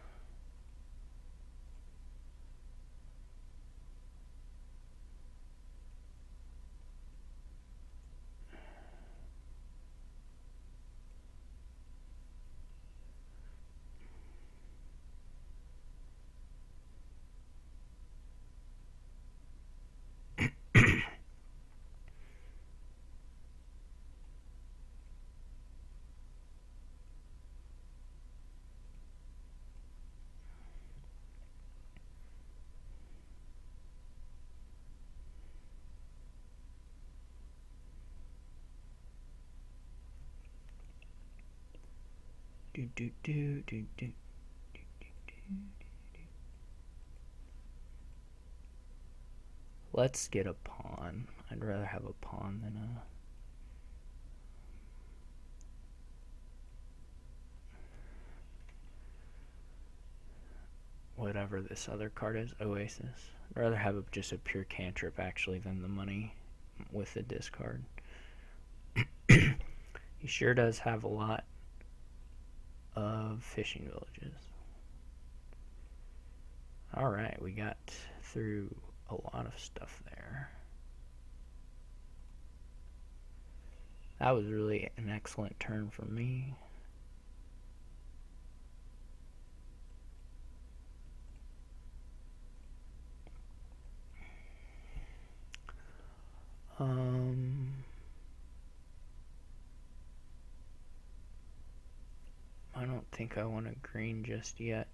Let's get a pawn. I'd rather have a pawn than a... whatever this other card is, Oasis. I'd rather have just a pure cantrip actually than the money with the discard. He sure does have a lot of fishing villages. Alright, we got through a lot of stuff there. That was really an excellent turn for me. I don't think I want a green just yet.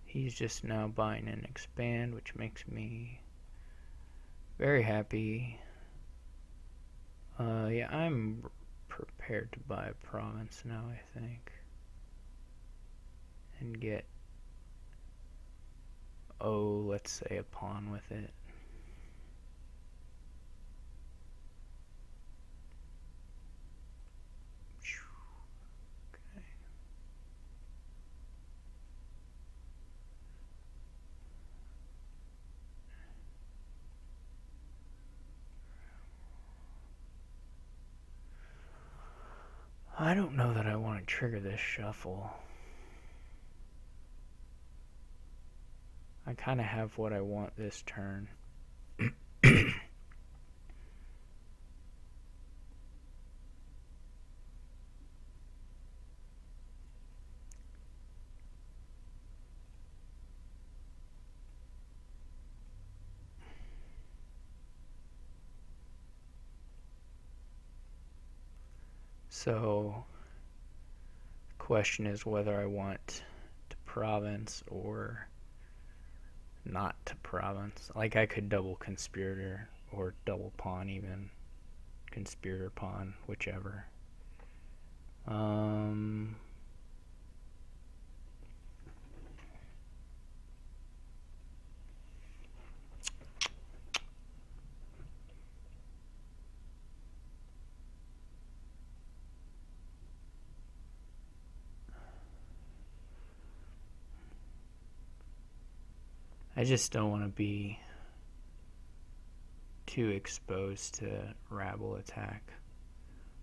He's just now buying an expand, which makes me very happy. Yeah, I'm prepared to buy a province now, I think. And get, let's say a pawn with it. Okay. I don't know that I want to trigger this shuffle. I kind of have what I want this turn. So the question is whether I want to province or not to province. Like I could double conspirator or double pawn even. Conspirator pawn, whichever. I just don't want to be too exposed to rabble attack.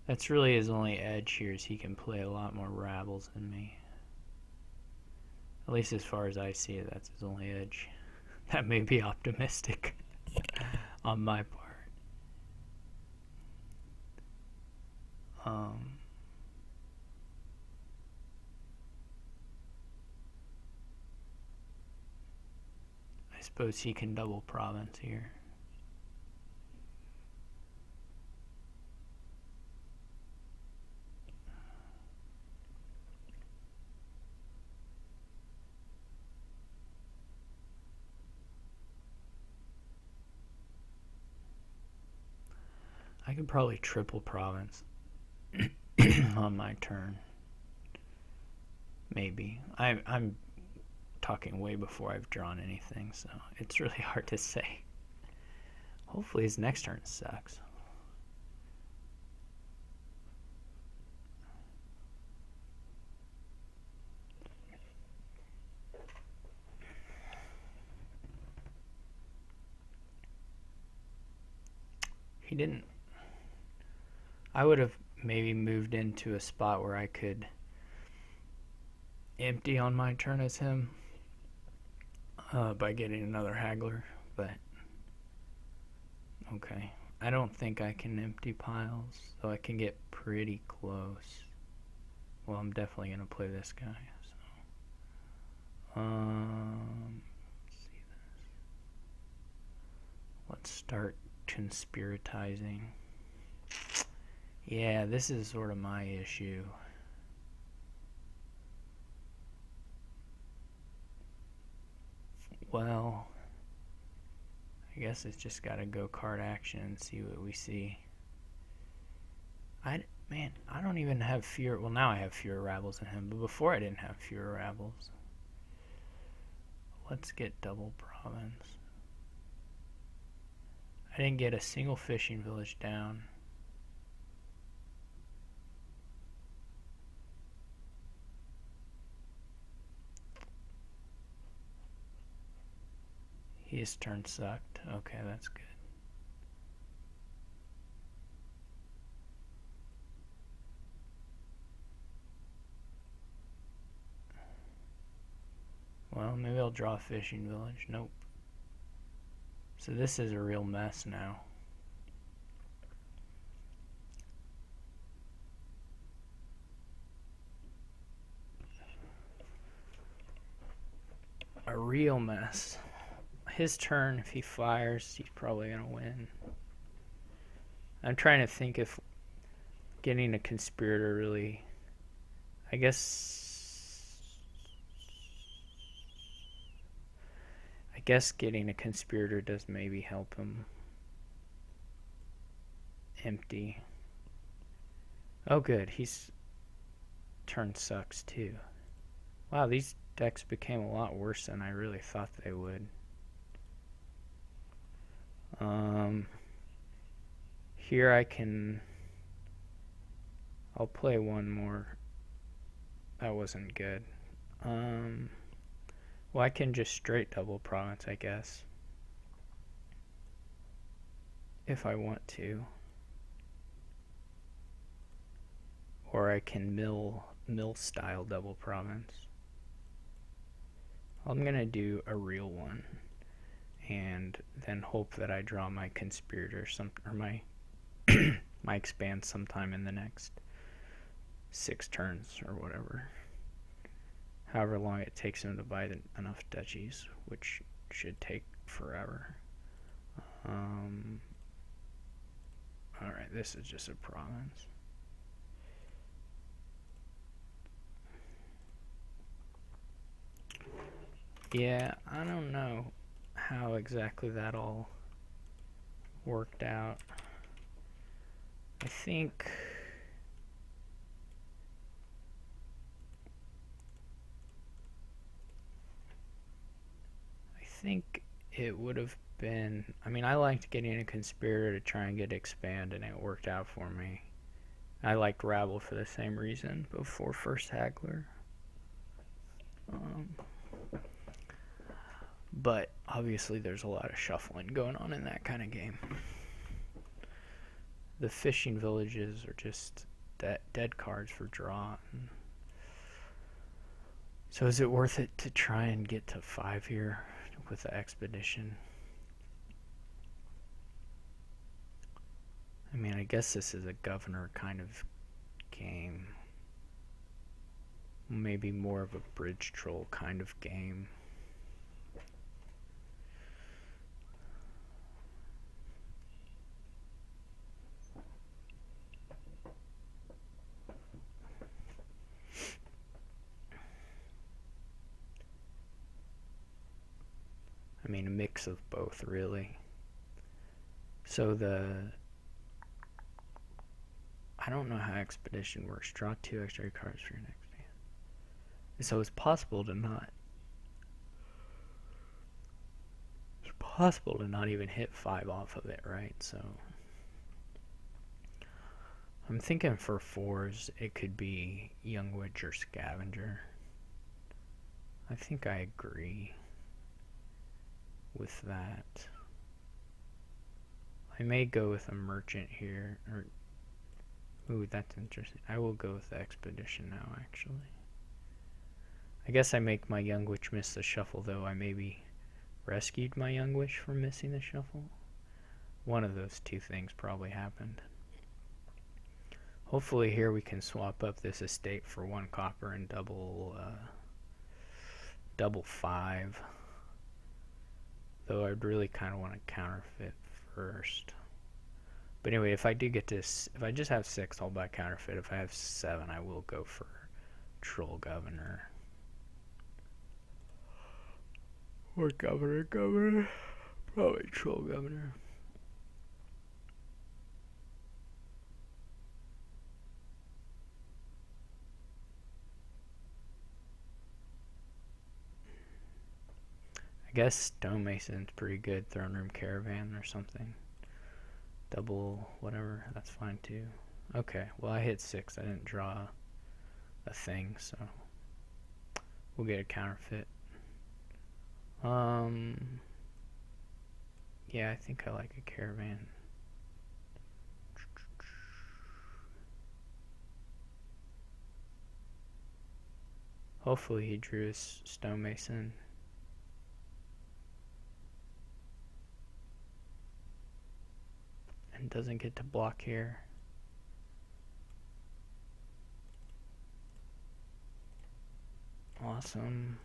That's really his only edge here, is he can play a lot more rabbles than me. At least as far as I see it, that's his only edge. That may be optimistic on my part. I suppose he can double province here. I could probably triple province on my turn. Maybe. I'm talking way before I've drawn anything, so it's really hard to say. Hopefully his next turn sucks. He didn't. I would have maybe moved into a spot where I could empty on my turn as him by getting another haggler, but okay. I don't think I can empty piles, so I can get pretty close. Well, I'm definitely going to play this guy. So. Let's see this. Let's start conspiratizing. Yeah, this is sort of my issue. Well, I guess it's just got to go card action and see what we see. Man, I don't even have fewer. Well, now I have fewer rabbles than him, but before I didn't have fewer rabbles. Let's get double province. I didn't get a single fishing village down. His turn sucked. Okay, that's good. Well, maybe I'll draw a fishing village. Nope. So this is a real mess now. A real mess. His turn, if he fires, he's probably going to win. I'm trying to think if getting a conspirator really... I guess getting a conspirator does maybe help him empty. Oh good, he's turn sucks too. Wow, these decks became a lot worse than I really thought they would. Here I'll play one more. That wasn't good. Well, I can just straight double province, I guess, if I want to. Or I can mill style double province. I'm gonna do a real one, and then hope that I draw my conspirator or my my expand sometime in the next 6 turns or whatever. However long it takes him to buy enough duchies, which should take forever. Alright, this is just a province. Yeah, I don't know how exactly that all worked out. I think it would have been. I mean, I liked getting a conspirator to try and get expand, and it worked out for me. I liked Rabble for the same reason before First Haggler. But obviously, there's a lot of shuffling going on in that kind of game. The fishing villages are just dead cards for draw. So is it worth it to try and get to 5 here with the expedition? I mean, I guess this is a governor kind of game. Maybe more of a bridge troll kind of game. I mean, a mix of both, really. So I don't know how expedition works. Draw 2 extra cards for your next hand. So it's possible to not. It's possible to not even hit 5 off of it, right? So I'm thinking for 4s, it could be Young Witch or Scavenger. I think I agree with that. I may go with a merchant here, or ooh, that's interesting. I will go with the expedition now, actually. I guess I make my Young Witch miss the shuffle, though I maybe rescued my Young Witch from missing the shuffle. One of those two things probably happened. Hopefully here we can swap up this estate for 1 copper and double 5. Though I'd really kind of want to counterfeit first. But anyway, if I do get this, if I just have 6, I'll buy counterfeit. If I have 7, I will go for Troll Governor. Or Governor. Probably Troll Governor. I guess Stonemason's pretty good. Throne Room Caravan or something. Double whatever, that's fine too. Okay, well I hit 6. I didn't draw a thing, so we'll get a counterfeit. Yeah, I think I like a caravan. Hopefully he drew his stonemason. And doesn't get to block here. Awesome.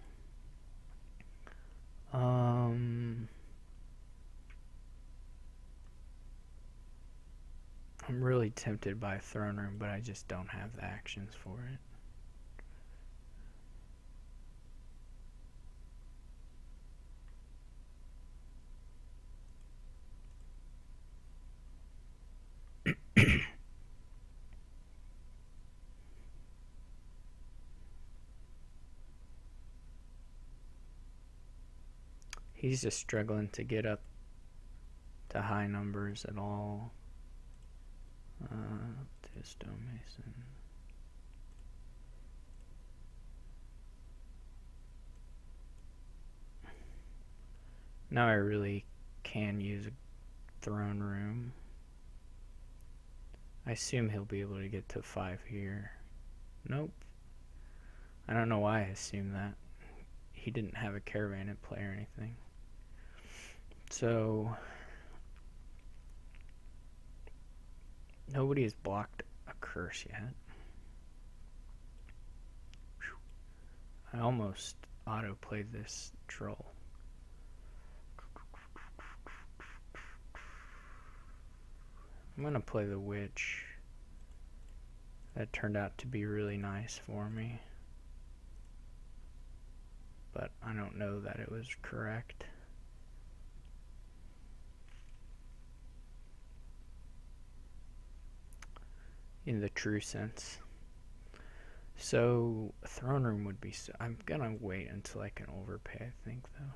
I'm really tempted by Throne Room, but I just don't have the actions for it. He's just struggling to get up to high numbers at all. To stonemason. Now I really can use a Throne Room. I assume he'll be able to get to 5 here. Nope. I don't know why I assumed that. He didn't have a caravan at play or anything. So nobody has blocked a curse yet. I almost auto-played this troll. I'm gonna play the witch. That turned out to be really nice for me. but I don't know that it was correct in the true sense. So a throne room would be. I'm gonna wait until I can overpay, I think, though.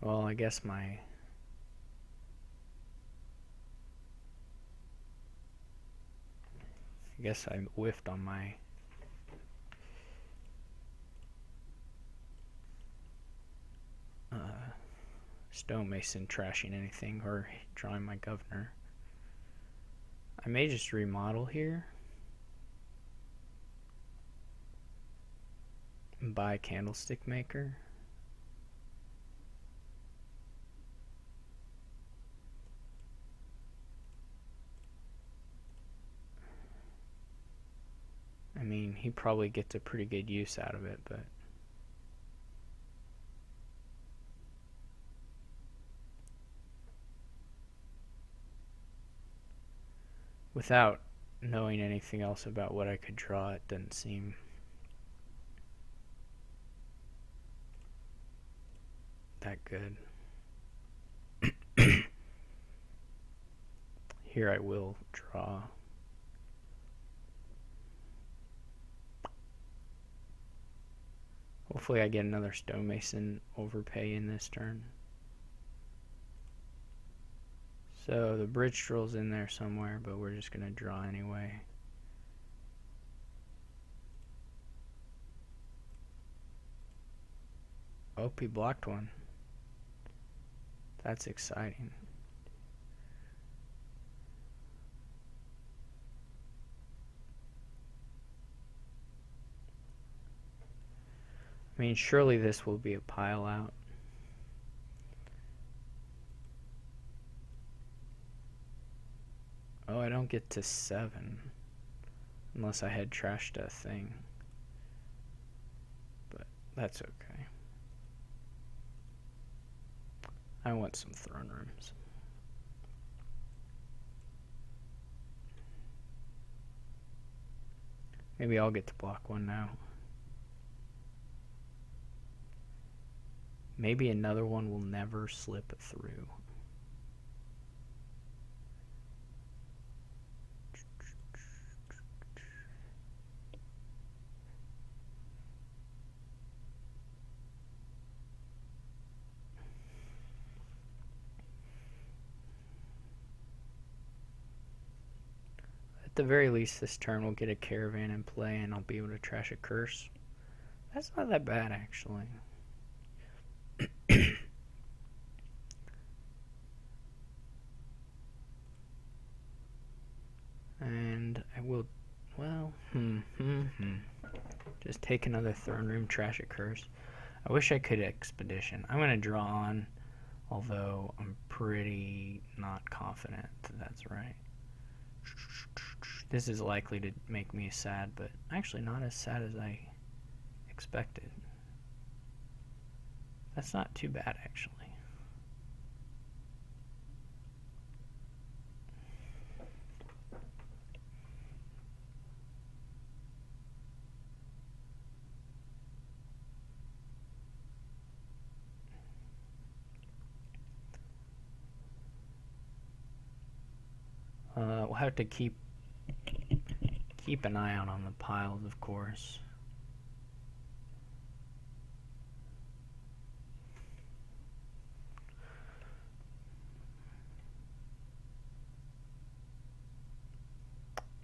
Well, I guess I whiffed on my stonemason trashing anything or drawing my governor. I may just remodel here and buy a candlestick maker. I mean, he probably gets a pretty good use out of it, but without knowing anything else about what I could draw, it doesn't seem that good. Here I will draw. Hopefully I get another stonemason overpay in this turn. So the bridge drill's in there somewhere, but we're just going to draw anyway. Oh, he blocked one. That's exciting. I mean, surely this will be a pile out. Oh, I don't get to 7 unless I had trashed a thing, but that's okay. I want some throne rooms. Maybe I'll get to block one now. Maybe another one will never slip through. At the very least, this turn we'll get a caravan in play and I'll be able to trash a curse. That's not that bad, actually. And I will, well, just take another throne room, trash a curse. I wish I could expedition. I'm going to draw on, although I'm pretty not confident that that's right. This is likely to make me sad, but actually not as sad as I expected. That's not too bad, actually. We'll have to keep an eye out on the piles, of course.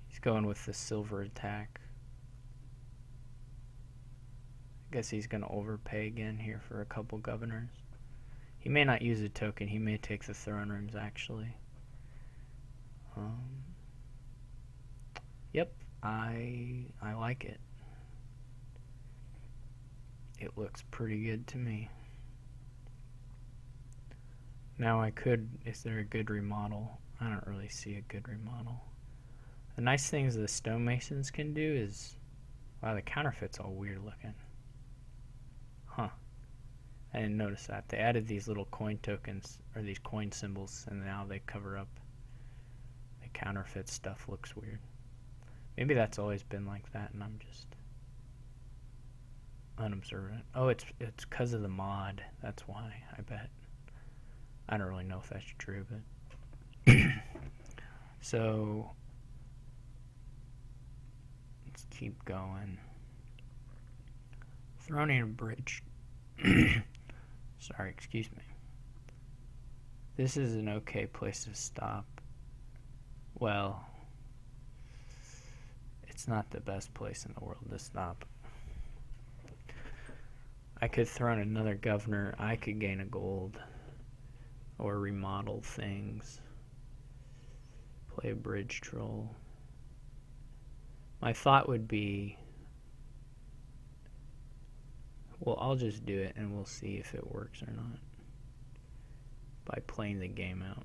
He's going with the silver attack. I guess he's going to overpay again here for a couple governors. He may not use a token. He may take the throne rooms, actually. Yep, I like it. It looks pretty good to me. Now is there a good remodel? I don't really see a good remodel. The nice things the stonemasons can do is, wow, the counterfeit's all weird looking. Huh. I didn't notice that. They added these little coin tokens, or these coin symbols, and now they cover up counterfeit stuff looks weird. Maybe that's always been like that and I'm just unobservant. Oh, it's because of the mod. That's why, I bet. I don't really know if that's true, but so let's keep going. Thrown in a bridge. Sorry, excuse me. This is an okay place to stop. Well, it's not the best place in the world to stop. I could throw in another governor. I could gain a gold. Or remodel things. Play a bridge troll. My thought would be, well, I'll just do it and we'll see if it works or not. By playing the game out.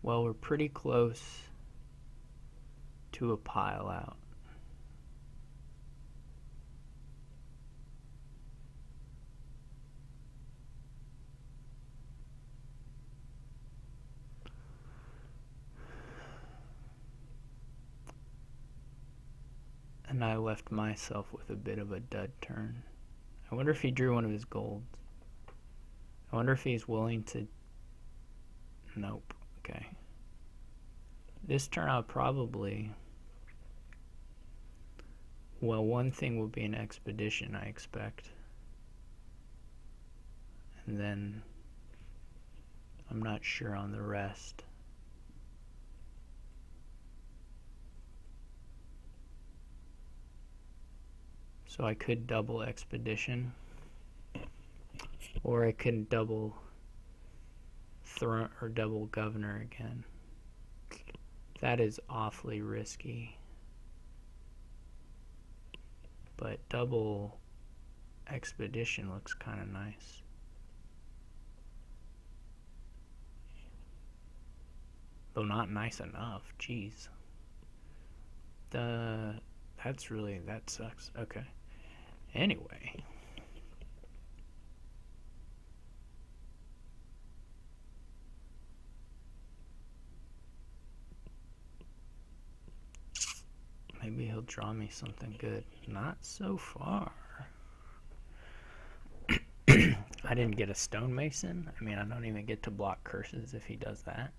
Well, we're pretty close to a pile out. And I left myself with a bit of a dud turn. I wonder if he drew one of his golds. I wonder if he's willing to... Nope. Okay. This turn I'll probably... Well, one thing will be an expedition, I expect. And then... I'm not sure on the rest. So I could double expedition. Or I could double throne or double governor again. That is awfully risky. But double expedition looks kind of nice. Though not nice enough. Jeez. That sucks. Okay. Anyway. Maybe he'll draw me something good. Not so far. I didn't get a stonemason. I mean, I don't even get to block curses if he does that.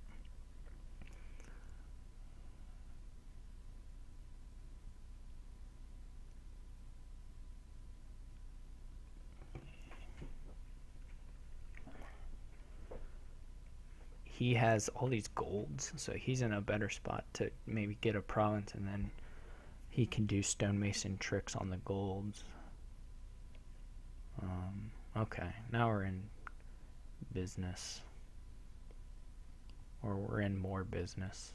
He has all these golds, so he's in a better spot to maybe get a province, and then he can do stonemason tricks on the golds. Okay, now we're in business. Or we're in more business.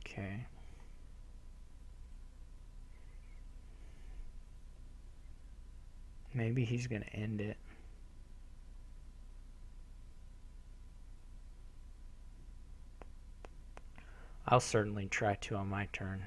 Okay. Maybe he's going to end it. I'll certainly try to on my turn.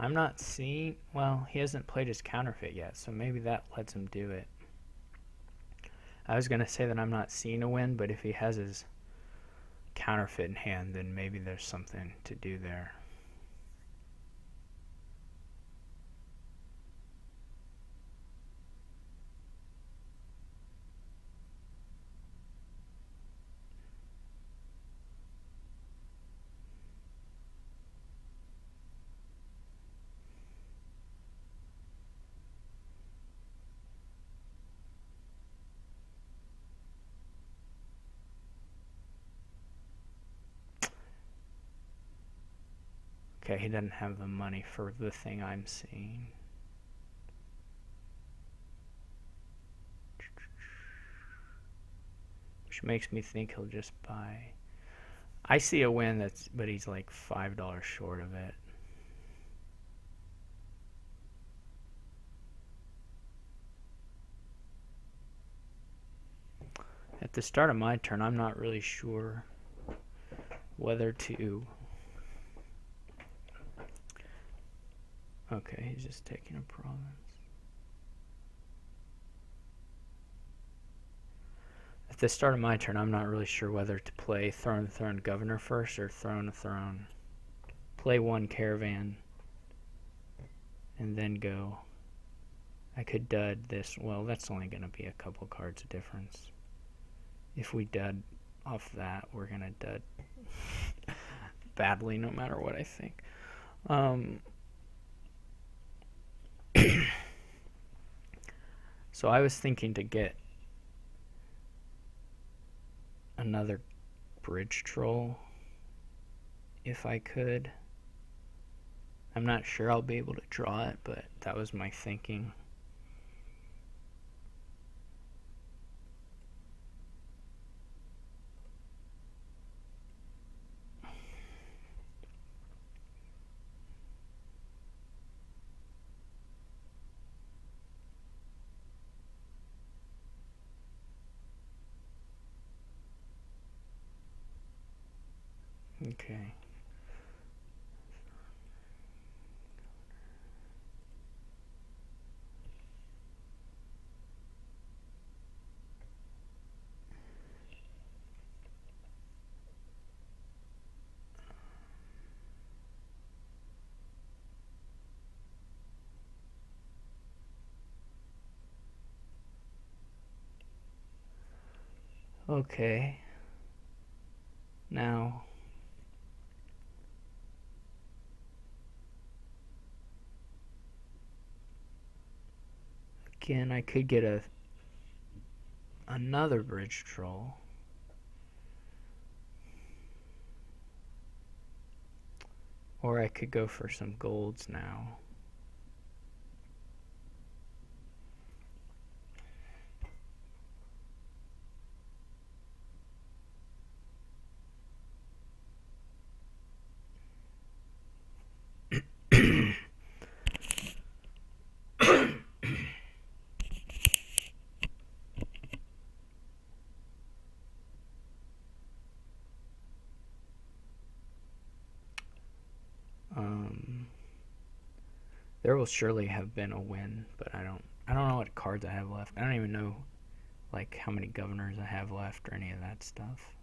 I'm not seeing... Well, he hasn't played his counterfeit yet, so maybe that lets him do it. I was going to say that I'm not seeing a win, but if he has his counterfeit in hand, then maybe there's something to do there. Okay, he doesn't have the money for the thing I'm seeing. Which makes me think he'll just buy. I see a win but he's like $5 short of it. At the start of my turn, I'm not really sure whether to... Okay, he's just taking a province. At the start of my turn, I'm not really sure whether to play Throne of Throne Governor first or Throne of Throne. Play one caravan and then go. I could dud this. Well, that's only going to be a couple cards of difference. If we dud off that, we're going to dud badly no matter what I think. So I was thinking to get another bridge troll if I could. I'm not sure I'll be able to draw it, but that was my thinking. Okay. Okay. Now, again, I could get another bridge troll. Or I could go for some golds now. There will surely have been a win, but I don't know what cards I have left. I don't even know like how many governors I have left or any of that stuff.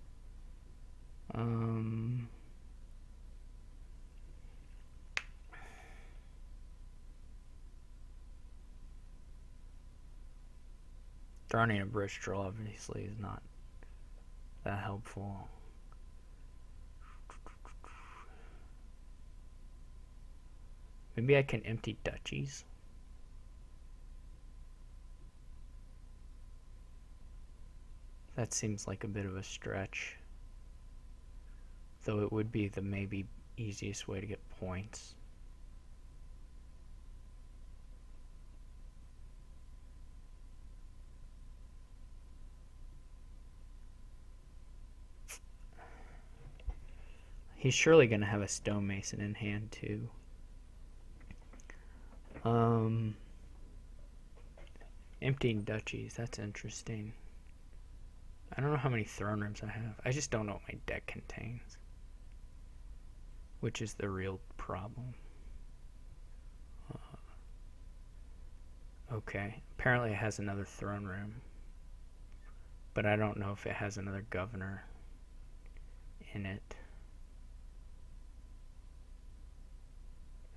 Throwing a bridge troll obviously is not that helpful. Maybe I can empty duchies. That seems like a bit of a stretch. Though it would be the maybe easiest way to get points. He's surely going to have a stonemason in hand too. Emptying duchies, that's interesting. I don't know how many throne rooms I have. I just don't know what my deck contains, which is the real problem. Okay, apparently it has another throne room. but I don't know if it has another governor in it.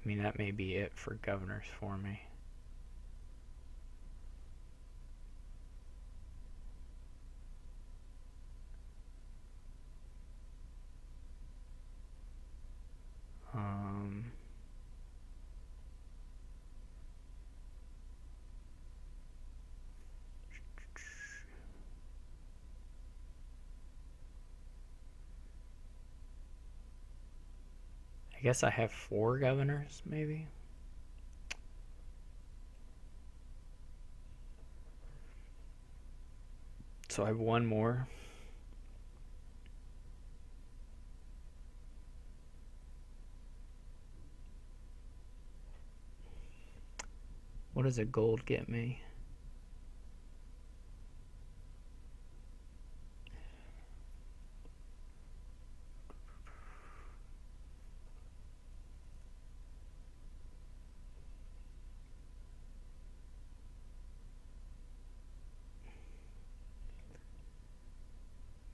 I mean, that may be it for governors for me. I guess I have 4 governors, maybe. So I have 1 more. What does a gold get me?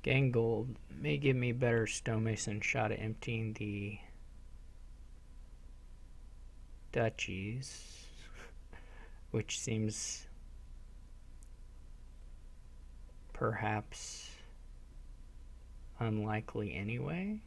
Gain gold may give me better stonemason shot at emptying the duchies, which seems perhaps unlikely anyway.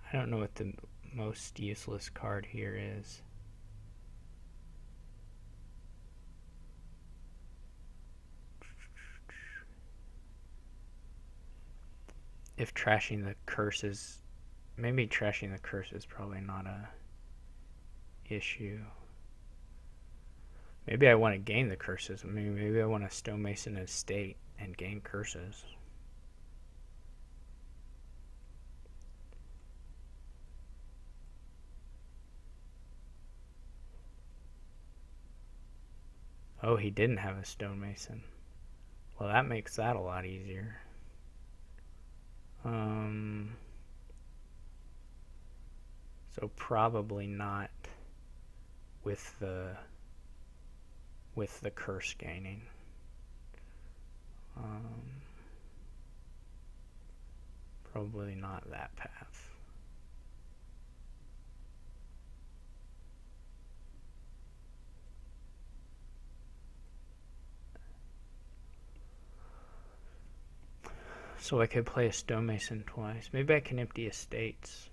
I don't know what the most useless card here is. If trashing the curses, maybe trashing the curse is probably not a issue. Maybe I want to gain the curses. Maybe I want to stonemason an estate and gain curses. Oh, he didn't have a stonemason. Well, that makes that a lot easier. So probably not with the curse gaining. Probably not that path. So I could play a stonemason twice. Maybe I can empty estates.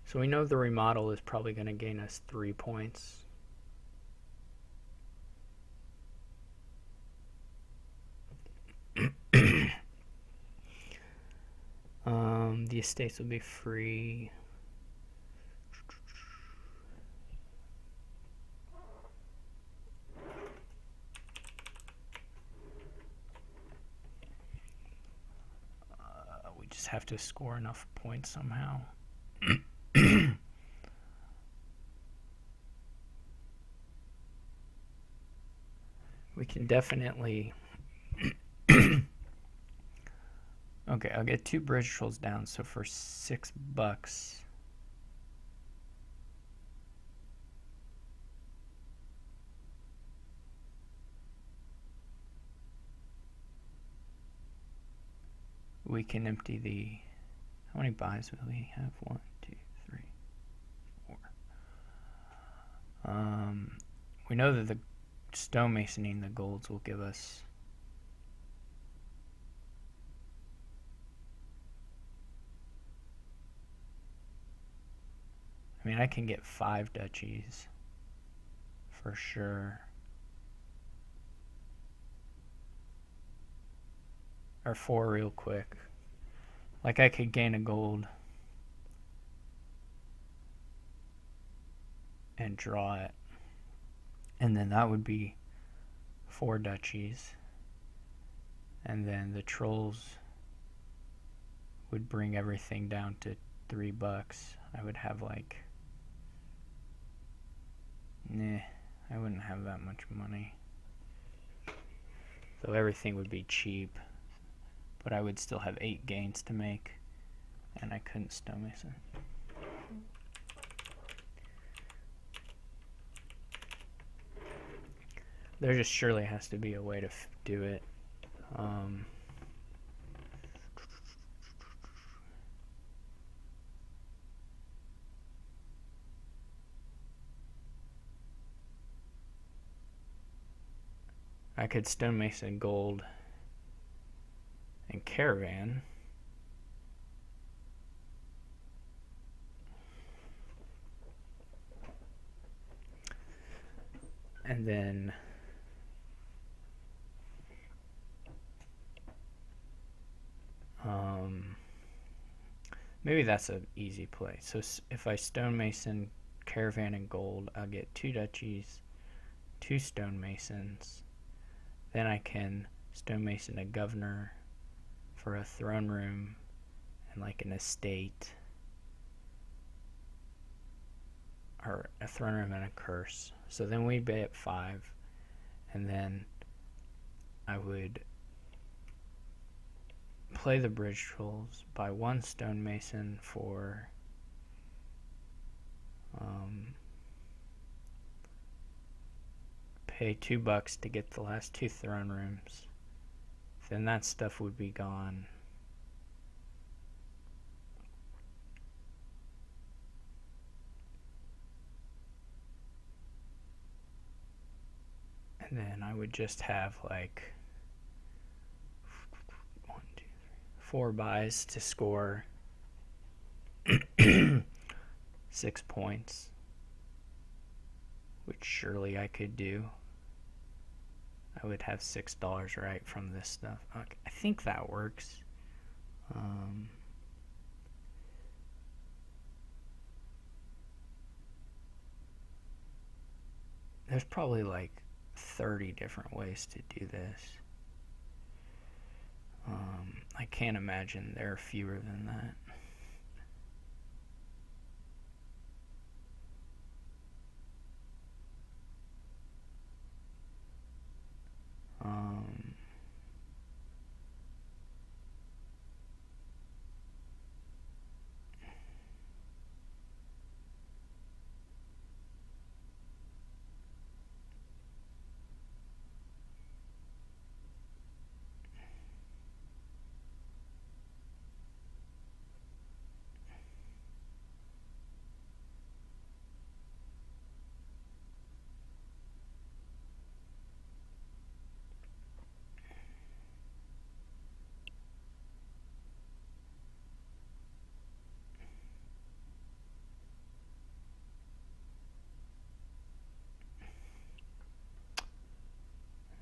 So we know the remodel is probably going to gain us 3 points. The estates will be free. We just have to score enough points somehow. We can definitely... Okay, I'll get 2 bridge trolls down, so for $6... we can empty the... How many buys will we have? 1, 2, 3, 4. We know that the stonemasoning the golds will give us... I mean, I can get 5 duchies for sure. Or 4 real quick. Like I could gain a gold and draw it. And then that would be 4 duchies. And then the trolls would bring everything down to $3. I would have like... Nah, I wouldn't have that much money. Though everything would be cheap. but I would still have 8 gains to make, and I couldn't stonemason. There just surely has to be a way to do it. I could stonemason gold and caravan. And then maybe that's an easy play. So if I stonemason caravan and gold, I'll get 2 duchies, 2 stonemasons. Then I can stonemason a governor for a throne room and like an estate, or a throne room and a curse. So then we'd be at 5, and then I would play the bridge trolls, buy 1 stonemason for pay $2 to get the last 2 throne rooms. Then that stuff would be gone. And then I would just have like 1, 2, 3, 4 buys to score 6 points, which surely I could do. I would have $6 right from this stuff. Okay, I think that works. There's probably like 30 different ways to do this. I can't imagine there are fewer than that.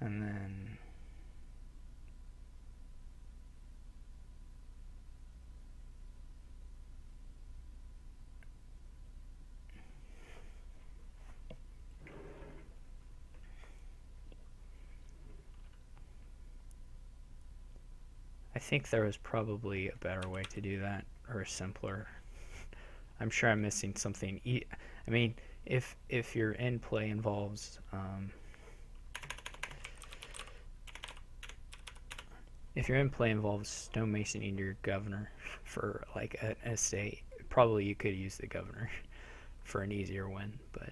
And then I think there was probably a better way to do that, or a simpler. I'm sure I'm missing something. I mean, if your end play involves if your end play involves stonemasoning your governor for like an estate, probably you could use the governor for an easier win. But